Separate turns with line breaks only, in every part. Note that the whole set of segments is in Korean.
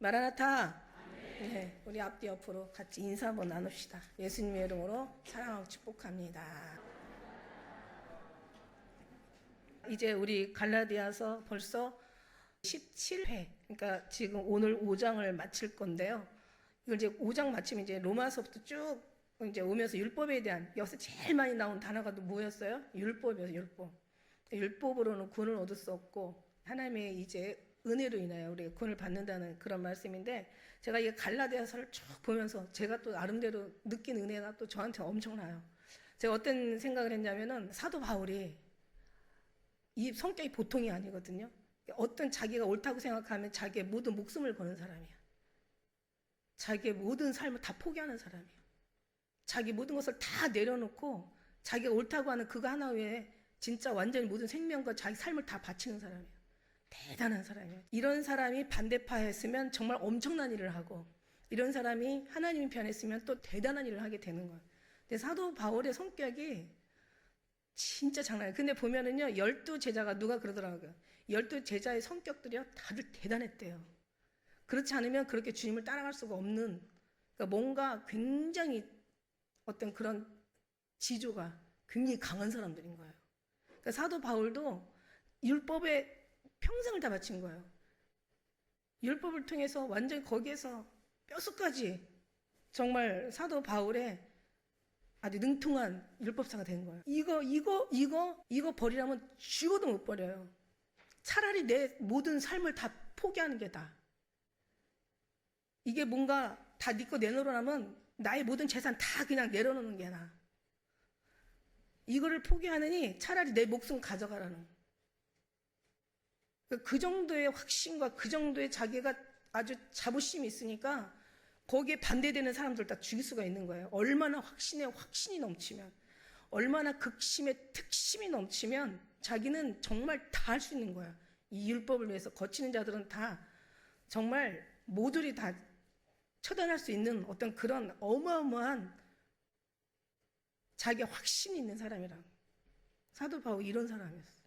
마라나타. 네, 우리 앞뒤 옆으로 같이 인사 한번 나눕시다. 예수님의 이름으로 사랑하고 축복합니다. 이제 우리 갈라디아서 벌써 17회, 그러니까 지금 오늘 5장을 마칠 건데요. 이걸 이제 5장 마치면 이제 로마서부터 쭉 이제 오면서 율법에 대한, 여기서 제일 많이 나온 단어가 또 뭐였어요? 율법이었어요, 율법. 율법으로는 구원을 얻을 수 없고 하나님의 이제 은혜로 인하여 우리가 구원을 받는다는 그런 말씀인데, 제가 이 갈라디아서를 쭉 보면서 제가 또 나름대로 느낀 은혜가 또 저한테 엄청나요. 제가 어떤 생각을 했냐면은, 사도 바울이 이 성격이 보통이 아니거든요. 어떤 자기가 옳다고 생각하면 자기의 모든 목숨을 거는 사람이야. 자기의 모든 삶을 다 포기하는 사람이야. 자기 모든 것을 다 내려놓고 자기가 옳다고 하는 그거 하나 외에 진짜 완전히 모든 생명과 자기 삶을 다 바치는 사람이에요. 대단한 사람이에요. 이런 사람이 반대파였으면 정말 엄청난 일을 하고, 이런 사람이 하나님 편에 있으면 또 대단한 일을 하게 되는 거예요. 근데 사도 바울의 성격이 진짜 장난 아니에요. 근데 보면은요, 12제자가 누가 그러더라고요. 12제자의 성격들이요, 다들 대단했대요. 그렇지 않으면 그렇게 주님을 따라갈 수가 없는, 그러니까 뭔가 굉장히 어떤 그런 지조가 굉장히 강한 사람들인 거예요. 그러니까 사도 바울도 율법에 평생을 다 바친 거예요. 율법을 통해서 완전히 거기에서 뼛속까지 정말 사도 바울의 아주 능통한 율법사가 된 거예요. 이거 버리라면 죽어도 못 버려요. 차라리 내 모든 삶을 다 포기하는 게 다. 이게 뭔가 다 네 거 내놓으라면 나의 모든 재산 다 그냥 내려놓는 게 나아. 이거를 포기하느니 차라리 내 목숨 가져가라는. 그 정도의 확신과 그 정도의 자기가 아주 자부심이 있으니까 거기에 반대되는 사람들 다 죽일 수가 있는 거예요. 얼마나 확신이 넘치면, 얼마나 극심의 특심이 넘치면 자기는 정말 다 할 수 있는 거야. 이 율법을 위해서 거치는 자들은 다 정말 모두리 다 처단할 수 있는 어떤 그런 어마어마한 자기의 확신이 있는 사람이라. 사도 바울 이런 사람이었어.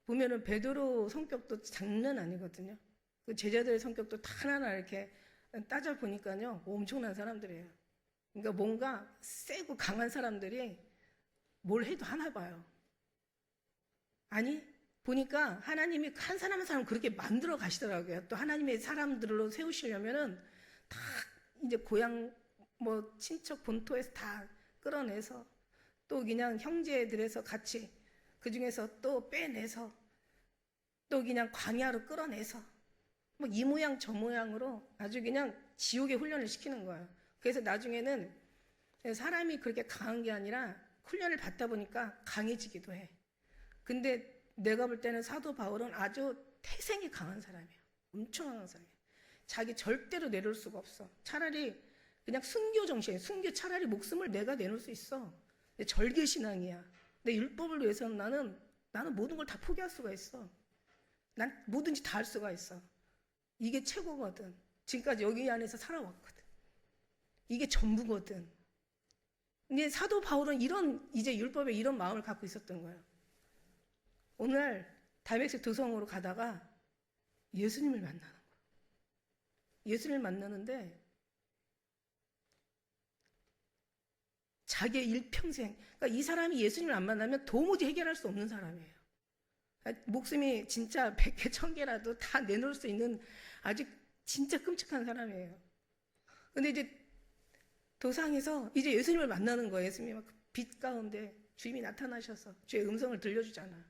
보면은 베드로 성격도 장난 아니거든요. 그 제자들의 성격도 다 하나하나 이렇게 따져 보니까요, 엄청난 사람들이에요. 그러니까 뭔가 세고 강한 사람들이 뭘 해도 하나 봐요. 아니, 보니까 하나님이 한 사람 한 사람 그렇게 만들어 가시더라고요. 또 하나님의 사람들로 세우시려면은 다 이제 고향 뭐 친척 본토에서 다 끌어내서, 또 그냥 형제들에서 같이 그 중에서 또 빼내서, 또 그냥 광야로 끌어내서 뭐 이 모양 저 모양으로 아주 그냥 지옥의 훈련을 시키는 거예요. 그래서 나중에는 사람이 그렇게 강한 게 아니라 훈련을 받다 보니까 강해지기도 해. 근데 내가 볼 때는 사도 바울은 아주 태생이 강한 사람이에요. 엄청 강한 사람이에요. 자기 절대로 내려올 수가 없어. 차라리 그냥 순교 정신, 차라리 목숨을 내가 내놓을 수 있어. 절개신앙이야. 내 율법을 위해서는 나는 모든 걸 다 포기할 수가 있어. 난 뭐든지 다 할 수가 있어. 이게 최고거든. 지금까지 여기 안에서 살아왔거든. 이게 전부거든. 근데 사도 바울은 이제 율법에 이런 마음을 갖고 있었던 거예요. 오늘 다메섹 도성으로 가다가 예수님을 만나는 거예요. 예수님을 만나는데 자기의 일평생, 그러니까 이 사람이 예수님을 안 만나면 도무지 해결할 수 없는 사람이에요. 목숨이 진짜 100개, 1000개라도 다 내놓을 수 있는 아주 진짜 끔찍한 사람이에요. 근데 이제 도상에서 이제 예수님을 만나는 거예요. 예수님이 막 빛 가운데 주님이 나타나셔서 주의 음성을 들려주잖아.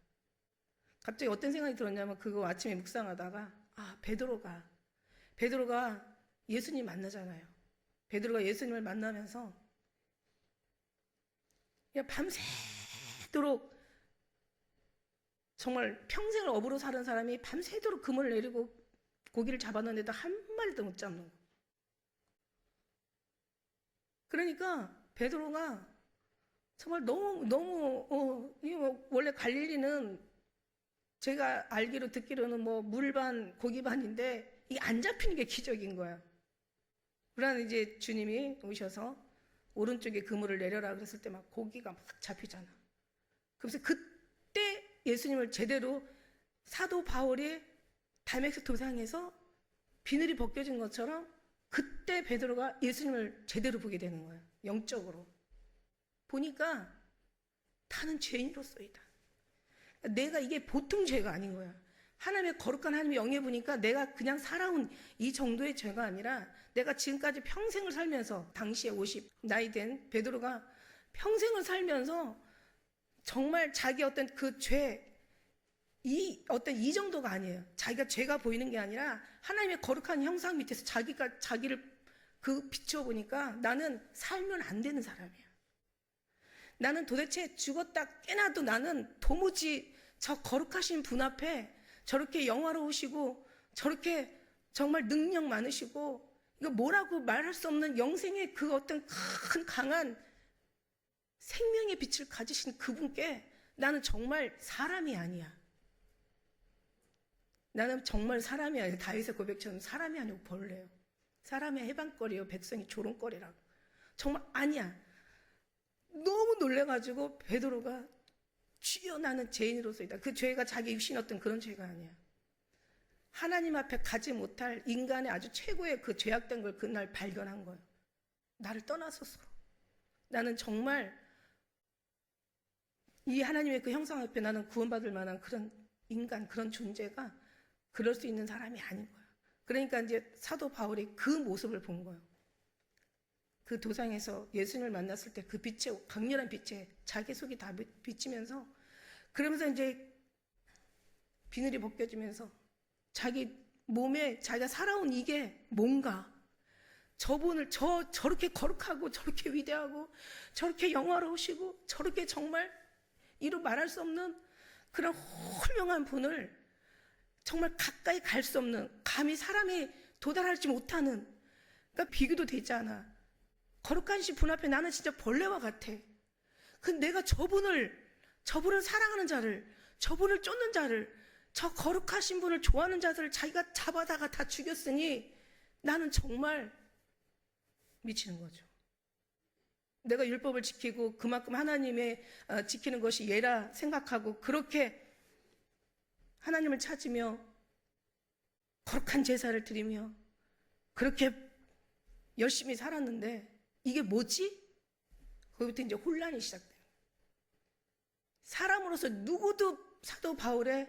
갑자기 어떤 생각이 들었냐면, 그거 아침에 묵상하다가, 베드로가 예수님 만나잖아요. 베드로가 예수님을 만나면서 그냥 밤새도록, 정말 평생을 업으로 사는 사람이 밤새도록 금을 내리고 고기를 잡았는데도 한 마리도 못 잡는 거. 그러니까 베드로가 정말 너무 원래 갈릴리는 제가 알기로 듣기로는 뭐 물반 고기반인데 이게 안 잡히는 게 기적인 거야. 그러나 이제 주님이 오셔서 오른쪽에 그물을 내려라 그랬을 때 막 고기가 막 잡히잖아. 그래서 그때 예수님을 제대로 사도 바울이 다메섹 도상에서 비늘이 벗겨진 것처럼 그때 베드로가 예수님을 제대로 보게 되는 거예요. 영적으로. 보니까 나는 죄인으로서이다. 내가 이게 보통 죄가 아닌 거야. 하나님의 거룩한 하나님의 영에 보니까 내가 그냥 살아온 이 정도의 죄가 아니라 내가 지금까지 평생을 살면서 당시에 50 나이 된 베드로가 평생을 살면서 정말 자기 어떤 그 죄, 이 정도가 아니에요. 자기가 죄가 보이는 게 아니라 하나님의 거룩한 형상 밑에서 자기를 비추어 보니까 나는 살면 안 되는 사람이야. 나는 도대체 죽었다 깨나도 나는 도무지 저 거룩하신 분 앞에 저렇게 영화로우시고 저렇게 정말 능력 많으시고 이거 뭐라고 말할 수 없는 영생의 그 어떤 큰 강한 생명의 빛을 가지신 그분께 나는 정말 사람이 아니야. 나는 정말 사람이 아니야. 다윗의 고백처럼 사람이 아니고 벌레요. 사람의 해방거리요. 백성이 조롱거리라고. 정말 아니야. 너무 놀래가지고 베드로가 주여 나는 죄인으로서이다. 그 죄가 자기 입신 어떤 그런 죄가 아니야. 하나님 앞에 가지 못할 인간의 아주 최고의 그 죄악된 걸 그날 발견한 거예요. 나를 떠나서서. 나는 정말 이 하나님의 그 형상 앞에 나는 구원받을 만한 그런 인간, 그런 존재가 그럴 수 있는 사람이 아닌 거야. 그러니까 이제 사도 바울이 그 모습을 본 거예요. 그 도상에서 예수님을 만났을 때 그 빛에, 강렬한 빛에 자기 속이 다 비치면서 그러면서 이제 비늘이 벗겨지면서 자기 몸에 자기가 살아온 이게 뭔가 저분을 저렇게 거룩하고 저렇게 위대하고 저렇게 영화로우시고 저렇게 정말 이루 말할 수 없는 그런 훌륭한 분을 정말 가까이 갈 수 없는 감히 사람이 도달하지 못하는 그러니까 비교도 되지 않아. 거룩한 분 앞에 나는 진짜 벌레와 같아. 근데 내가 저분을 사랑하는 자를 저분을 쫓는 자를 저 거룩하신 분을 좋아하는 자들을 자기가 잡아다가 다 죽였으니 나는 정말 미치는 거죠. 내가 율법을 지키고 그만큼 하나님의 지키는 것이 예라 생각하고 그렇게 하나님을 찾으며 거룩한 제사를 드리며 그렇게 열심히 살았는데 이게 뭐지? 거기부터 이제 혼란이 시작돼요. 사람으로서 누구도 사도 바울의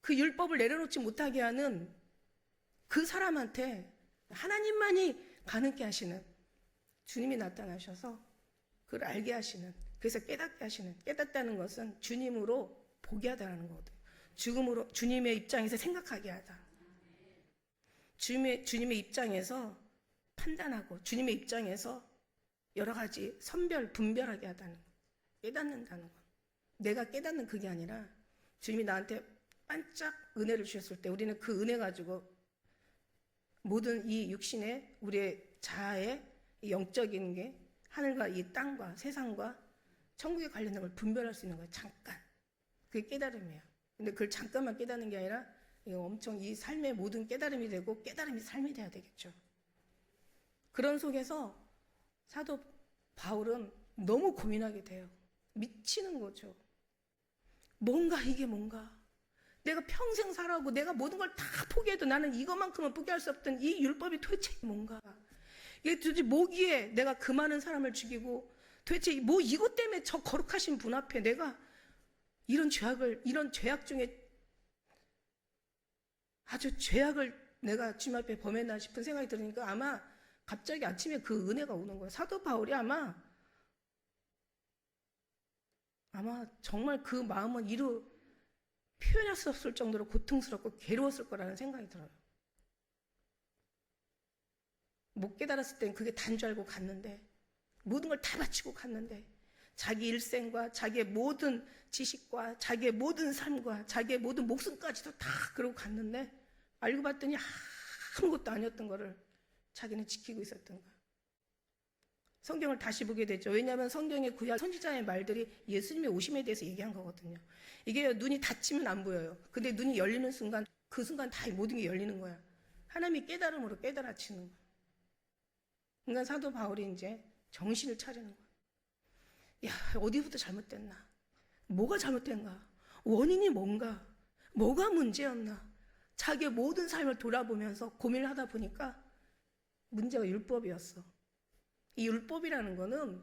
그 율법을 내려놓지 못하게 하는 그 사람한테 하나님만이 가능케 하시는 주님이 나타나셔서 그걸 알게 하시는, 그래서 깨닫게 하시는, 깨닫다는 것은 주님으로 보게 하다라는 거거든요. 죽음으로 주님의 입장에서 생각하게 하다. 주님의 입장에서 판단하고 주님의 입장에서 여러 가지 분별하게 하다는 거. 깨닫는다는 거. 내가 깨닫는 그게 아니라 주님이 나한테 반짝 은혜를 주셨을 때 우리는 그 은혜 가지고 모든 이 육신의 우리의 자아의 영적인 게 하늘과 이 땅과 세상과 천국에 관련된 걸 분별할 수 있는 거예요. 잠깐. 그게 깨달음이에요. 근데 그걸 잠깐만 깨닫는 게 아니라 엄청 이 삶의 모든 깨달음이 되고 깨달음이 삶이 돼야 되겠죠. 그런 속에서 사도 바울은 너무 고민하게 돼요. 미치는 거죠. 이게 뭔가. 내가 평생 살아오고 내가 모든 걸 다 포기해도 나는 이것만큼은 포기할 수 없던 이 율법이 도대체 뭔가. 이게 도대체 뭐기에 내가 그 많은 사람을 죽이고 도대체 이것 때문에 저 거룩하신 분 앞에 내가 이런 죄악 중에 아주 죄악을 내가 주님 앞에 범했나 싶은 생각이 들으니까 아마 갑자기 아침에 그 은혜가 오는 거예요. 사도 바울이 아마 정말 그 마음은 표현할 수 없을 정도로 고통스럽고 괴로웠을 거라는 생각이 들어요. 못 깨달았을 땐 그게 단 줄 알고 갔는데 모든 걸 다 바치고 갔는데 자기 일생과 자기의 모든 지식과 자기의 모든 삶과 자기의 모든 목숨까지도 다 그러고 갔는데 알고 봤더니 아무것도 아니었던 거를 자기는 지키고 있었던 거야. 성경을 다시 보게 되죠. 왜냐하면 성경의 구약 선지자의 말들이 예수님의 오심에 대해서 얘기한 거거든요. 이게 눈이 닫히면 안 보여요. 근데 눈이 열리는 순간 그 순간 다 모든 게 열리는 거야. 하나님이 깨달음으로 깨달아치는 거야. 그러니까 사도 바울이 이제 정신을 차리는 거야. 야, 어디부터 잘못됐나? 뭐가 잘못된가? 원인이 뭔가? 뭐가 문제였나? 자기의 모든 삶을 돌아보면서 고민을 하다 보니까 문제가 율법이었어. 이 율법이라는 거는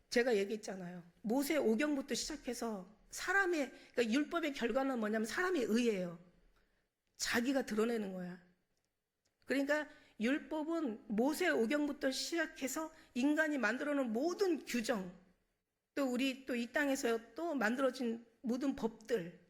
제가 얘기했잖아요. 모세 오경부터 시작해서 사람의, 그러니까 율법의 결과는 뭐냐면 사람의 의예요. 자기가 드러내는 거야. 그러니까 율법은 모세 오경부터 시작해서 인간이 만들어놓은 모든 규정, 또 우리 또 이 땅에서 또 만들어진 모든 법들,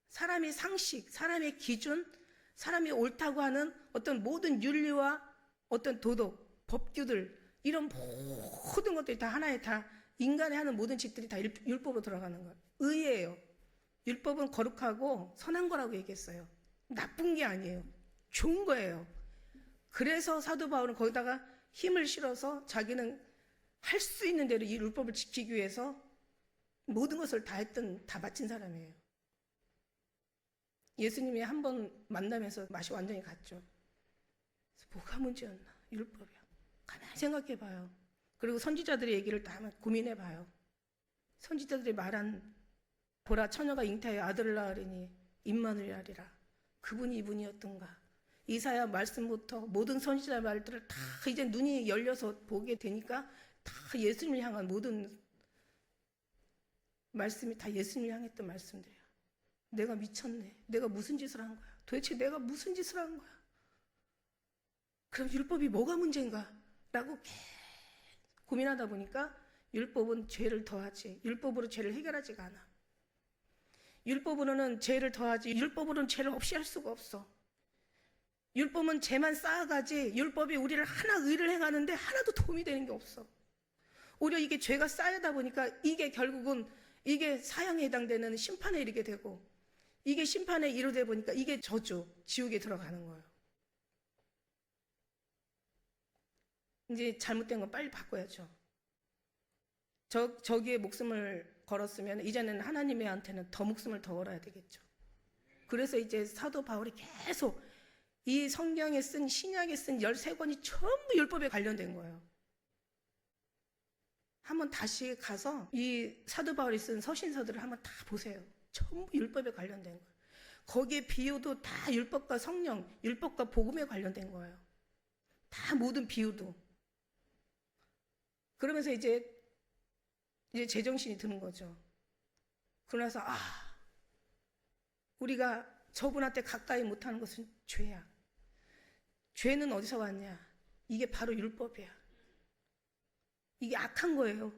사람의 상식, 사람의 기준, 사람이 옳다고 하는 어떤 모든 윤리와 어떤 도덕, 법규들, 이런 모든 것들이 다 하나의 다 인간이 하는 모든 짓들이 다 율법으로 들어가는 거예요. 의예요. 율법은 거룩하고 선한 거라고 얘기했어요. 나쁜 게 아니에요. 좋은 거예요. 그래서 사도 바울은 거기다가 힘을 실어서 자기는 할 수 있는 대로 이 율법을 지키기 위해서 모든 것을 다 바친 사람이에요. 예수님이 한 번 만나면서 맛이 완전히 갔죠. 뭐가 문제였나? 율법이야. 가만히 생각해 봐요. 그리고 선지자들의 얘기를 다 한번 고민해 봐요. 선지자들이 말한 보라 처녀가 잉태하여 아들을 낳으리니 임마누엘이라. 그분이 이분이었던가. 이사야 말씀부터 모든 선지자 말들을 다 이제 눈이 열려서 보게 되니까 다 예수님을 향한 모든 말씀이 다 예수님을 향했던 말씀들이야. 내가 미쳤네. 내가 무슨 짓을 한 거야? 도대체 내가 무슨 짓을 한 거야? 그럼 율법이 뭐가 문제인가? 라고 계속 고민하다 보니까 율법은 죄를 더하지 율법으로 죄를 해결하지가 않아. 율법으로는 죄를 더하지 율법으로는 죄를 없이 할 수가 없어. 율법은 죄만 쌓아가지 율법이 우리를 하나 의를 행하는데 하나도 도움이 되는 게 없어. 오히려 이게 죄가 쌓이다 보니까 이게 결국은 이게 사형에 해당되는 심판에 이르게 되고 이게 심판에 이르게 보니까 이게 저주, 지옥에 들어가는 거예요. 이제 잘못된 건 빨리 바꿔야죠. 저기에 목숨을 걸었으면 이제는 하나님한테는 더 목숨을 더 걸어야 되겠죠. 그래서 이제 사도 바울이 계속 이 성경에 쓴 신약에 쓴 13권이 전부 율법에 관련된 거예요. 한번 다시 가서 이 사도 바울이 쓴 서신서들을 한번 다 보세요. 전부 율법에 관련된 거예요. 거기에 비유도 다 율법과 성령, 율법과 복음에 관련된 거예요. 다 모든 비유도. 그러면서 이제 제정신이 드는 거죠. 그러면서 우리가 저분한테 가까이 못하는 것은 죄야. 죄는 어디서 왔냐? 이게 바로 율법이야. 이게 악한 거예요.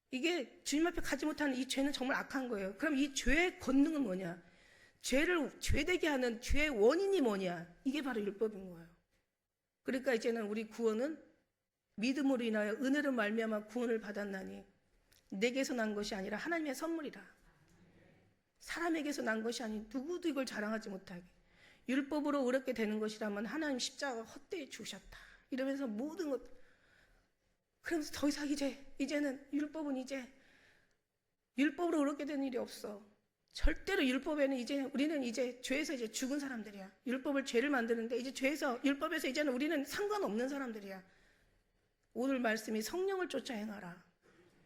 이게 주님 앞에 가지 못하는 이 죄는 정말 악한 거예요. 그럼 이 죄의 권능은 뭐냐? 죄를 죄되게 하는 죄의 원인이 뭐냐? 이게 바로 율법인 거예요. 그러니까 이제는 우리 구원은 믿음으로 인하여 은혜로 말미암아 구원을 받았나니 내게서 난 것이 아니라 하나님의 선물이라. 사람에게서 난 것이 아닌 누구도 이걸 자랑하지 못하게 율법으로 의롭게 되는 것이라면 하나님 십자가가 헛되이 죽으셨다 이러면서 모든 것. 그러면서 더 이상 이제는 율법은 이제 율법으로 의롭게 되는 일이 없어. 절대로 율법에는 우리는 이제 죄에서 이제 죽은 사람들이야. 율법을 죄를 만드는데 이제 율법에서 이제는 우리는 상관없는 사람들이야. 오늘 말씀이 성령을 쫓아 행하라.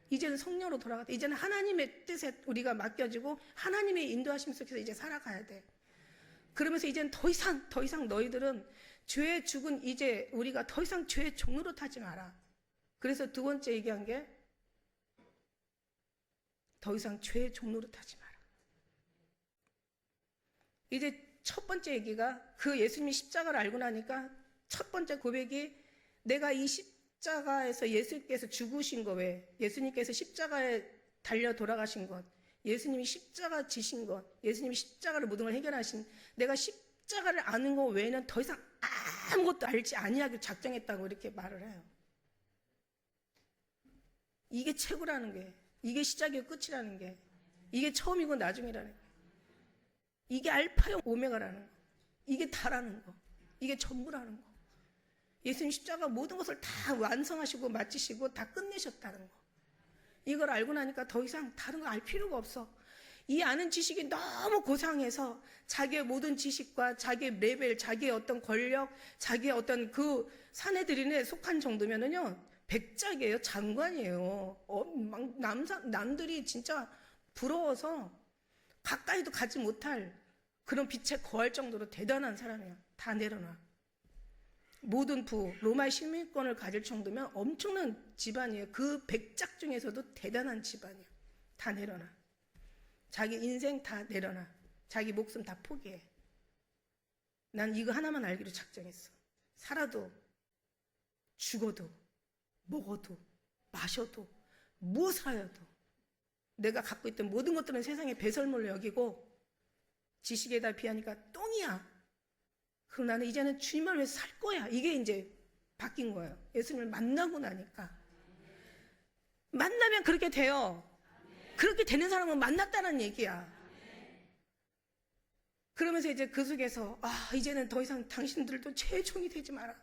이제는 성령으로 돌아갔다. 이제는 하나님의 뜻에 우리가 맡겨지고 하나님의 인도하심 속에서 이제 살아가야 돼. 그러면서 이제는 더 이상 너희들은 죄에 죽은 이제 우리가 더 이상 죄의 종로로 타지 마라. 그래서 두 번째 얘기한 게 더 이상 죄의 종로로 타지 마라. 이제 첫 번째 얘기가 그 예수님이 십자가를 알고 나니까 첫 번째 고백이 내가 이 십자가에서 예수님께서 죽으신 것 외에 예수님께서 십자가에 달려 돌아가신 것, 예수님이 십자가 지신 것, 예수님이 십자가를 모든 걸 해결하신 내가 십자가를 아는 것 외에는 더 이상 아무것도 알지 아니하기로 작정했다고 이렇게 말을 해요. 이게 최고라는 게, 이게 시작이고 끝이라는 게, 이게 처음이고 나중이라는 게, 이게 알파요 오메가라는 거, 이게 다라는 거, 이게 전부라는 거. 예수님 십자가 모든 것을 다 완성하시고 마치시고 다 끝내셨다는 거. 이걸 알고 나니까 더 이상 다른 거 알 필요가 없어. 이 아는 지식이 너무 고상해서 자기의 모든 지식과 자기의 레벨, 자기의 어떤 권력, 자기의 어떤 그 사내들인에 속한 정도면은요, 백작이에요, 장관이에요. 남들이 진짜 부러워서 가까이도 가지 못할 그런 빛에 거할 정도로 대단한 사람이야. 다 내려놔. 모든 로마의 시민권을 가질 정도면 엄청난 집안이에요. 그 백작 중에서도 대단한 집안이야. 다 내려놔. 자기 인생 다 내려놔. 자기 목숨 다 포기해. 난 이거 하나만 알기로 작정했어. 살아도 죽어도 먹어도 마셔도 무엇을 하여도 내가 갖고 있던 모든 것들은 세상의 배설물로 여기고 지식에다 비하니까 똥이야. 그럼 나는 이제는 주님을 위해서 살 거야. 이게 이제 바뀐 거예요. 예수님을 만나고 나니까. 만나면 그렇게 돼요. 그렇게 되는 사람은 만났다는 얘기야. 그러면서 이제 그 속에서 이제는 더 이상 당신들도 제 종이 되지 마라.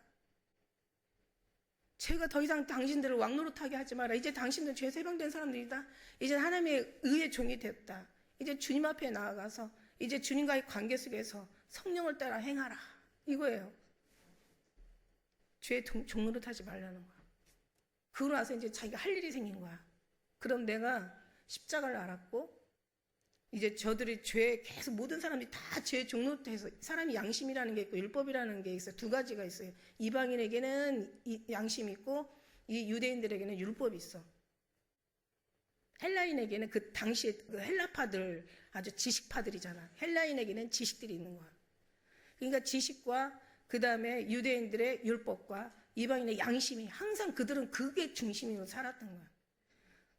제가 더 이상 당신들을 왕노릇하게 하지 마라. 이제 당신들 죄 세병된 사람들이다. 이제 하나님의 의의 종이 됐다. 이제 주님 앞에 나아가서 이제 주님과의 관계 속에서 성령을 따라 행하라. 이거예요. 죄 종노릇하지 말라는 거야. 그러고 나서 이제 자기가 할 일이 생긴 거야. 그럼 내가 십자가를 알았고 이제 저들이 죄 계속 모든 사람들이 다 죄 종노릇해서 사람이 양심이라는 게 있고 율법이라는 게 있어요. 두 가지가 있어요. 이방인에게는 양심이 있고 이 유대인들에게는 율법이 있어. 헬라인에게는 그 당시에 그 헬라파들 아주 지식파들이잖아. 헬라인에게는 지식들이 있는 거야. 그러니까 지식과 그 다음에 유대인들의 율법과 이방인의 양심이 항상 그들은 그게 중심으로 살았던 거야.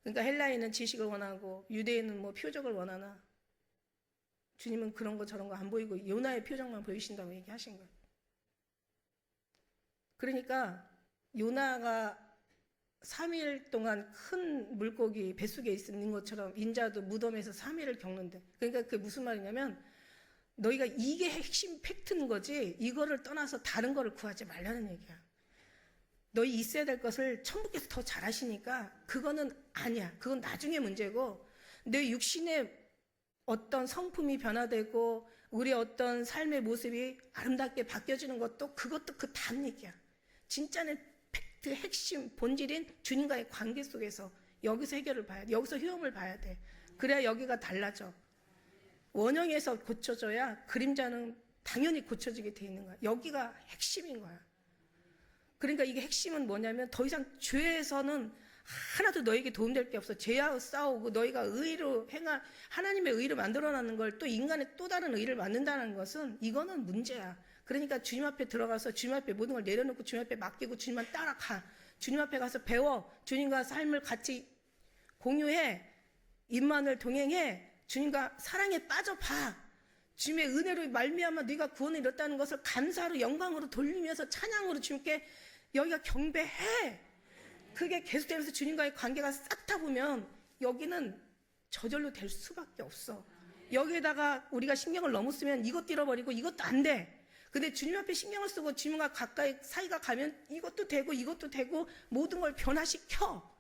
그러니까 헬라인은 지식을 원하고 유대인은 뭐 표적을 원하나 주님은 그런 거 저런 거 안 보이고 요나의 표적만 보이신다고 얘기하신 거예요. 그러니까 요나가 3일 동안 큰 물고기 뱃속에 있는 것처럼 인자도 무덤에서 3일을 겪는데, 그러니까 그게 무슨 말이냐면 너희가 이게 핵심 팩트인 거지 이거를 떠나서 다른 거를 구하지 말라는 얘기야. 너희 있어야 될 것을 천부께서 더 잘하시니까 그거는 아니야. 그건 나중에 문제고 내 육신의 어떤 성품이 변화되고 우리 어떤 삶의 모습이 아름답게 바뀌어지는 것도 그것도 그 다음 얘기야. 진짜는 팩트, 핵심, 본질인 주님과의 관계 속에서 여기서 해결을 봐야 돼. 여기서 효험을 봐야 돼. 그래야 여기가 달라져. 원형에서 고쳐져야 그림자는 당연히 고쳐지게 돼 있는 거야. 여기가 핵심인 거야. 그러니까 이게 핵심은 뭐냐면 더 이상 죄에서는 하나도 너에게 도움될 게 없어. 죄와 싸우고 너희가 의로 하나님의 의를 만들어놨는 걸 또 인간의 또 다른 의를 만든다는 것은 이거는 문제야. 그러니까 주님 앞에 들어가서 주님 앞에 모든 걸 내려놓고 주님 앞에 맡기고 주님만 따라가. 주님 앞에 가서 배워. 주님과 삶을 같이 공유해. 입만을 동행해. 주님과 사랑에 빠져봐. 주님의 은혜로 말미암아 네가 구원을 이뤘다는 것을 감사로 영광으로 돌리면서 찬양으로 주님께 여기가 경배해. 그게 계속되면서 주님과의 관계가 쌓다 보면 여기는 저절로 될 수밖에 없어. 여기에다가 우리가 신경을 너무 쓰면 이것도 잃어버리고 이것도 안 돼. 근데 주님 앞에 신경을 쓰고 주님과 가까이 사이가 가면 이것도 되고 이것도 되고 모든 걸 변화시켜.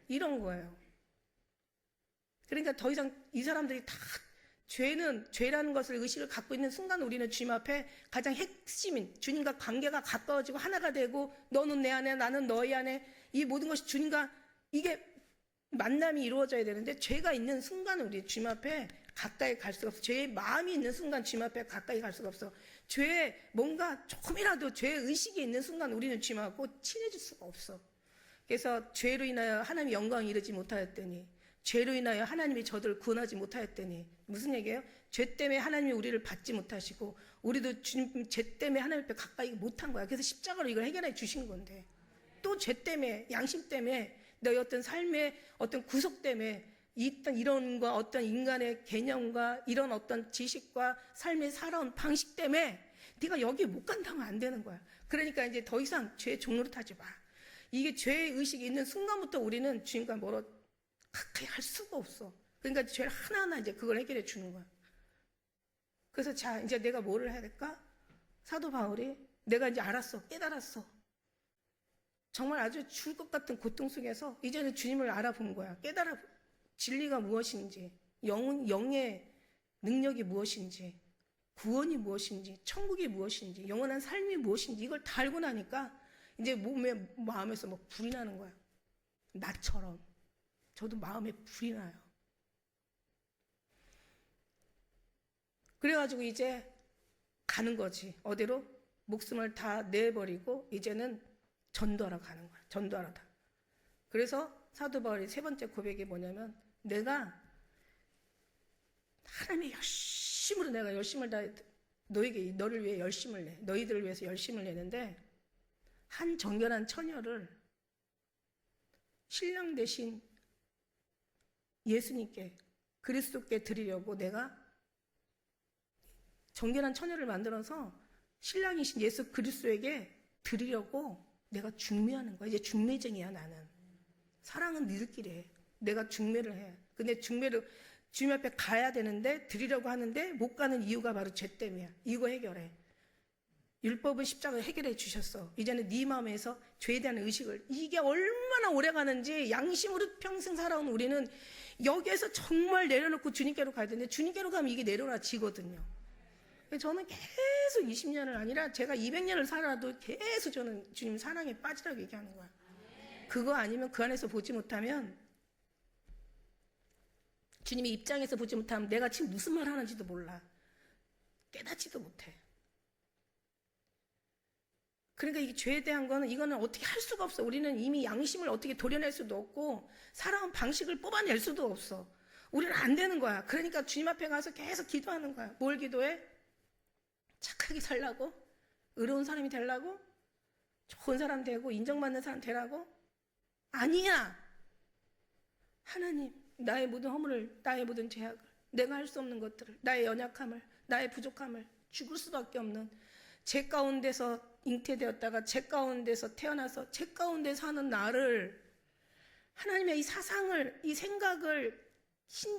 이런 거예요. 그러니까 더 이상 이 사람들이 다 죄라는 것을 의식을 갖고 있는 순간 우리는 주님 앞에 가장 핵심인 주님과 관계가 가까워지고 하나가 되고 너는 내 안에 나는 너희 안에 이 모든 것이 주님과 이게 만남이 이루어져야 되는데 죄가 있는 순간은 우리 주님 앞에 가까이 갈 수가 없어. 죄의 마음이 있는 순간 주님 앞에 가까이 갈 수가 없어. 죄에 뭔가 조금이라도 죄의 의식이 있는 순간 우리는 주님하고 친해질 수가 없어. 그래서 죄로 인하여 하나님의 영광을 이루지 못하였더니 죄로 인하여 하나님이 저들을 구원하지 못하였더니 무슨 얘기예요? 죄 때문에 하나님이 우리를 받지 못하시고 우리도 주님 죄 때문에 하나님 앞에 가까이 못한 거야. 그래서 십자가로 이걸 해결해 주신 건데 또 죄 때문에 양심 때문에 너의 어떤 삶의 어떤 구속 때문에 이런 거 어떤 인간의 개념과 이런 어떤 지식과 삶의 살아온 방식 때문에 네가 여기 못 간다면 안 되는 거야. 그러니까 이제 더 이상 죄 종노릇하지 마. 이게 죄의 의식이 있는 순간부터 우리는 주님과 가까이 할 수가 없어. 그러니까 죄를 하나하나 이제 그걸 해결해 주는 거야. 그래서 자, 이제 내가 뭐를 해야 될까? 사도 바울이 내가 이제 알았어. 깨달았어. 정말 아주 죽을 것 같은 고통 속에서 이제는 주님을 알아본 거야. 깨달아 진리가 무엇인지, 영의 능력이 무엇인지, 구원이 무엇인지, 천국이 무엇인지, 영원한 삶이 무엇인지 이걸 다 알고 나니까 이제 마음에서 막 불이 나는 거야. 나처럼. 저도 마음에 불이 나요. 그래가지고 이제 가는 거지. 어디로? 목숨을 다 내버리고 이제는 전도하러 가는 거야. 전도하러 다. 그래서 사도 바울의 세 번째 고백이 뭐냐면, 내가 하나님의 열심으로 내가 열심을 다해 너를 위해 열심을 내. 너희들을 위해서 열심을 내는데, 한 정결한 처녀를 신랑 대신 예수님께, 그리스도께 드리려고 내가 정결한 처녀를 만들어서 신랑이신 예수 그리스도에게 드리려고 내가 중매하는 거야. 이제 중매쟁이야, 나는. 사랑은 니들끼리 해. 내가 중매를 해. 근데 중매를 주님 앞에 가야 되는데, 드리려고 하는데 못 가는 이유가 바로 죄 때문이야. 이거 해결해. 율법은 십자가를 해결해 주셨어. 이제는 네 마음에서 죄에 대한 의식을, 이게 얼마나 오래 가는지 양심으로 평생 살아온 우리는 여기에서 정말 내려놓고 주님께로 가야 되는데, 주님께로 가면 이게 내려놔지거든요. 저는 계속 20년을 아니라 제가 200년을 살아도 계속 저는 주님 사랑에 빠지라고 얘기하는 거야. 그거 아니면 그 안에서 보지 못하면, 주님의 입장에서 보지 못하면 내가 지금 무슨 말 하는지도 몰라. 깨닫지도 못해. 그러니까 이 죄에 대한 거는, 이거는 어떻게 할 수가 없어. 우리는 이미 양심을 어떻게 도려낼 수도 없고 살아온 방식을 뽑아낼 수도 없어. 우리는 안 되는 거야. 그러니까 주님 앞에 가서 계속 기도하는 거야. 뭘 기도해? 착하게 살라고? 의로운 사람이 되려고? 좋은 사람 되고 인정받는 사람 되라고? 아니야. 하나님, 나의 모든 허물을, 나의 모든 죄악을, 내가 할 수 없는 것들을, 나의 연약함을, 나의 부족함을, 죽을 수밖에 없는 죄 가운데서 잉태되었다가 죄 가운데서 태어나서 죄 가운데 사는 나를, 하나님의 이 사상을, 이 생각을,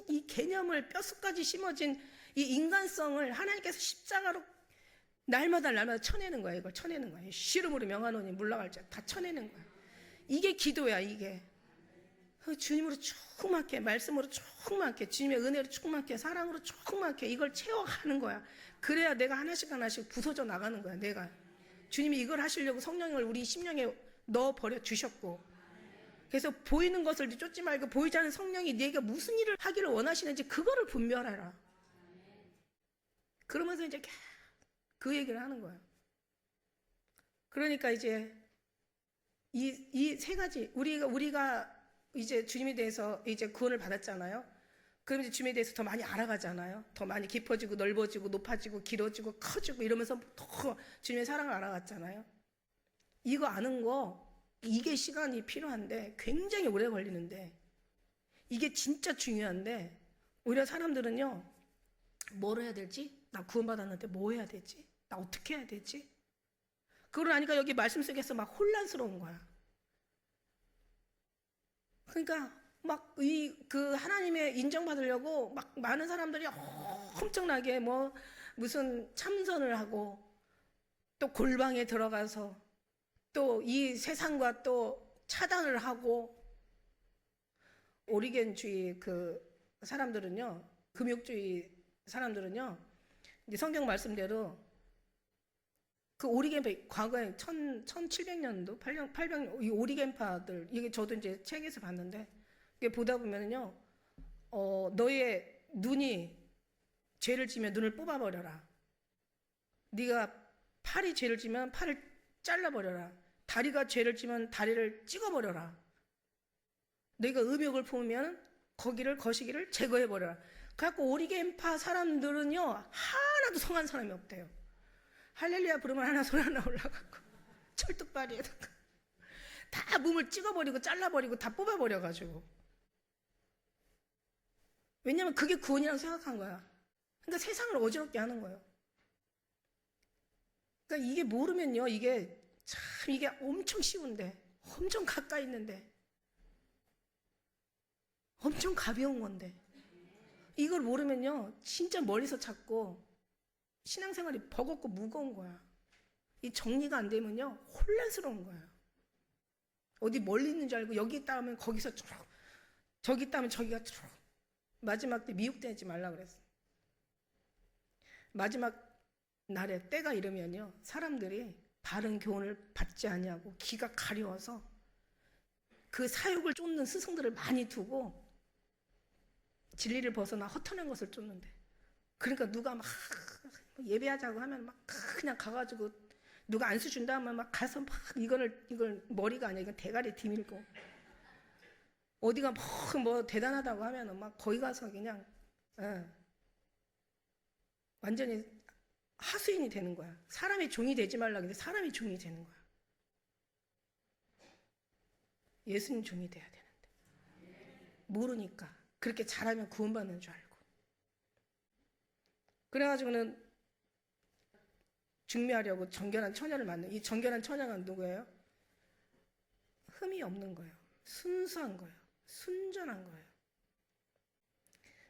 이 개념을, 뼛속까지 심어진 이 인간성을 하나님께서 십자가로 날마다 쳐내는 거야. 이걸 쳐내는 거야. 씨름으로 명하노니 물러갈 자 다 쳐내는 거야. 이게 기도야. 이게 주님으로 충만케, 말씀으로 충만케, 주님의 은혜로 충만케, 사랑으로 충만케, 이걸 채워가는 거야. 그래야 내가 하나씩 하나씩 부서져 나가는 거야. 내가 주님이 이걸 하시려고 성령을 우리 심령에 넣어 버려 주셨고, 그래서 보이는 것을 쫓지 말고 보이지 않는 성령이 네가 무슨 일을 하기를 원하시는지 그거를 분별하라. 그러면서 이제 그 얘기를 하는 거야. 그러니까 이제 이 세 가지, 우리가 이제 주님에 대해서 이제 구원을 받았잖아요. 그럼 이제 주님에 대해서 더 많이 알아가잖아요. 더 많이 깊어지고 넓어지고 높아지고 길어지고 커지고 이러면서 더 주님의 사랑을 알아갔잖아요. 이거 아는 거, 이게 시간이 필요한데, 굉장히 오래 걸리는데, 이게 진짜 중요한데, 오히려 사람들은요, 뭘 해야 되지? 나 구원받았는데 뭐 해야 되지? 나 어떻게 해야 되지? 그걸 아니까 여기 말씀 속에서 막 혼란스러운 거야. 그러니까 막 그 하나님의 인정받으려고 막 많은 사람들이 엄청나게 뭐 무슨 참선을 하고, 또 골방에 들어가서 또 이 세상과 또 차단을 하고, 오리겐주의 그 사람들은요, 금욕주의 사람들은요, 이제 성경 말씀대로 그 오리겐파, 과거에 1700년도, 800년, 이 오리겐파들, 이게 저도 이제 책에서 봤는데, 이게 보다 보면요, 너의 눈이 죄를 지면 눈을 뽑아버려라. 네가 팔이 죄를 지면 팔을 잘라버려라. 다리가 죄를 지면 다리를 찍어버려라. 네가 음욕을 품으면 거시기를 제거해버려라. 그래갖고 오리겐파 사람들은요, 하나도 성한 사람이 없대요. 할렐루야 부르면 하나 손 하나 올라가고, 철뚝바리에다가 다 몸을 찍어버리고 잘라버리고 다 뽑아버려가지고. 왜냐면 그게 구원이라고 생각한 거야. 그러니까 세상을 어지럽게 하는 거예요. 그러니까 이게 모르면요, 이게 엄청 쉬운데, 엄청 가까이 있는데, 엄청 가벼운 건데, 이걸 모르면요, 진짜 멀리서 찾고 신앙생활이 버겁고 무거운 거야. 이 정리가 안 되면요, 혼란스러운 거야. 어디 멀리 있는 줄 알고 여기 있다 하면 거기서 쭉, 저기 있다 하면 저기가 쭉. 마지막 때 미혹되지 말라 그랬어. 마지막 날에 때가 이르면요, 사람들이 바른 교훈을 받지 아니하고 귀가 가려워서 그 사욕을 쫓는 스승들을 많이 두고 진리를 벗어나 허탄한 것을 쫓는데, 그러니까 누가 막 예배하자고 하면 막 그냥 가가지고 누가 안수 준다 하면 막 가서 막 이걸 머리가 아니야, 이건 대가리 디밀고, 어디가 뭐 대단하다고 하면은 막 거기 가서 그냥 완전히 하수인이 되는 거야. 사람의 종이 되지 말라 근데 사람의 종이 되는 거야. 예수님 종이 돼야 되는데 모르니까 그렇게 잘하면 구원받는 줄 알고. 그래가지고는 중매하려고 정결한 처녀를 만나. 이 정결한 처녀가 누구예요? 흠이 없는 거예요. 순수한 거예요. 순전한 거예요.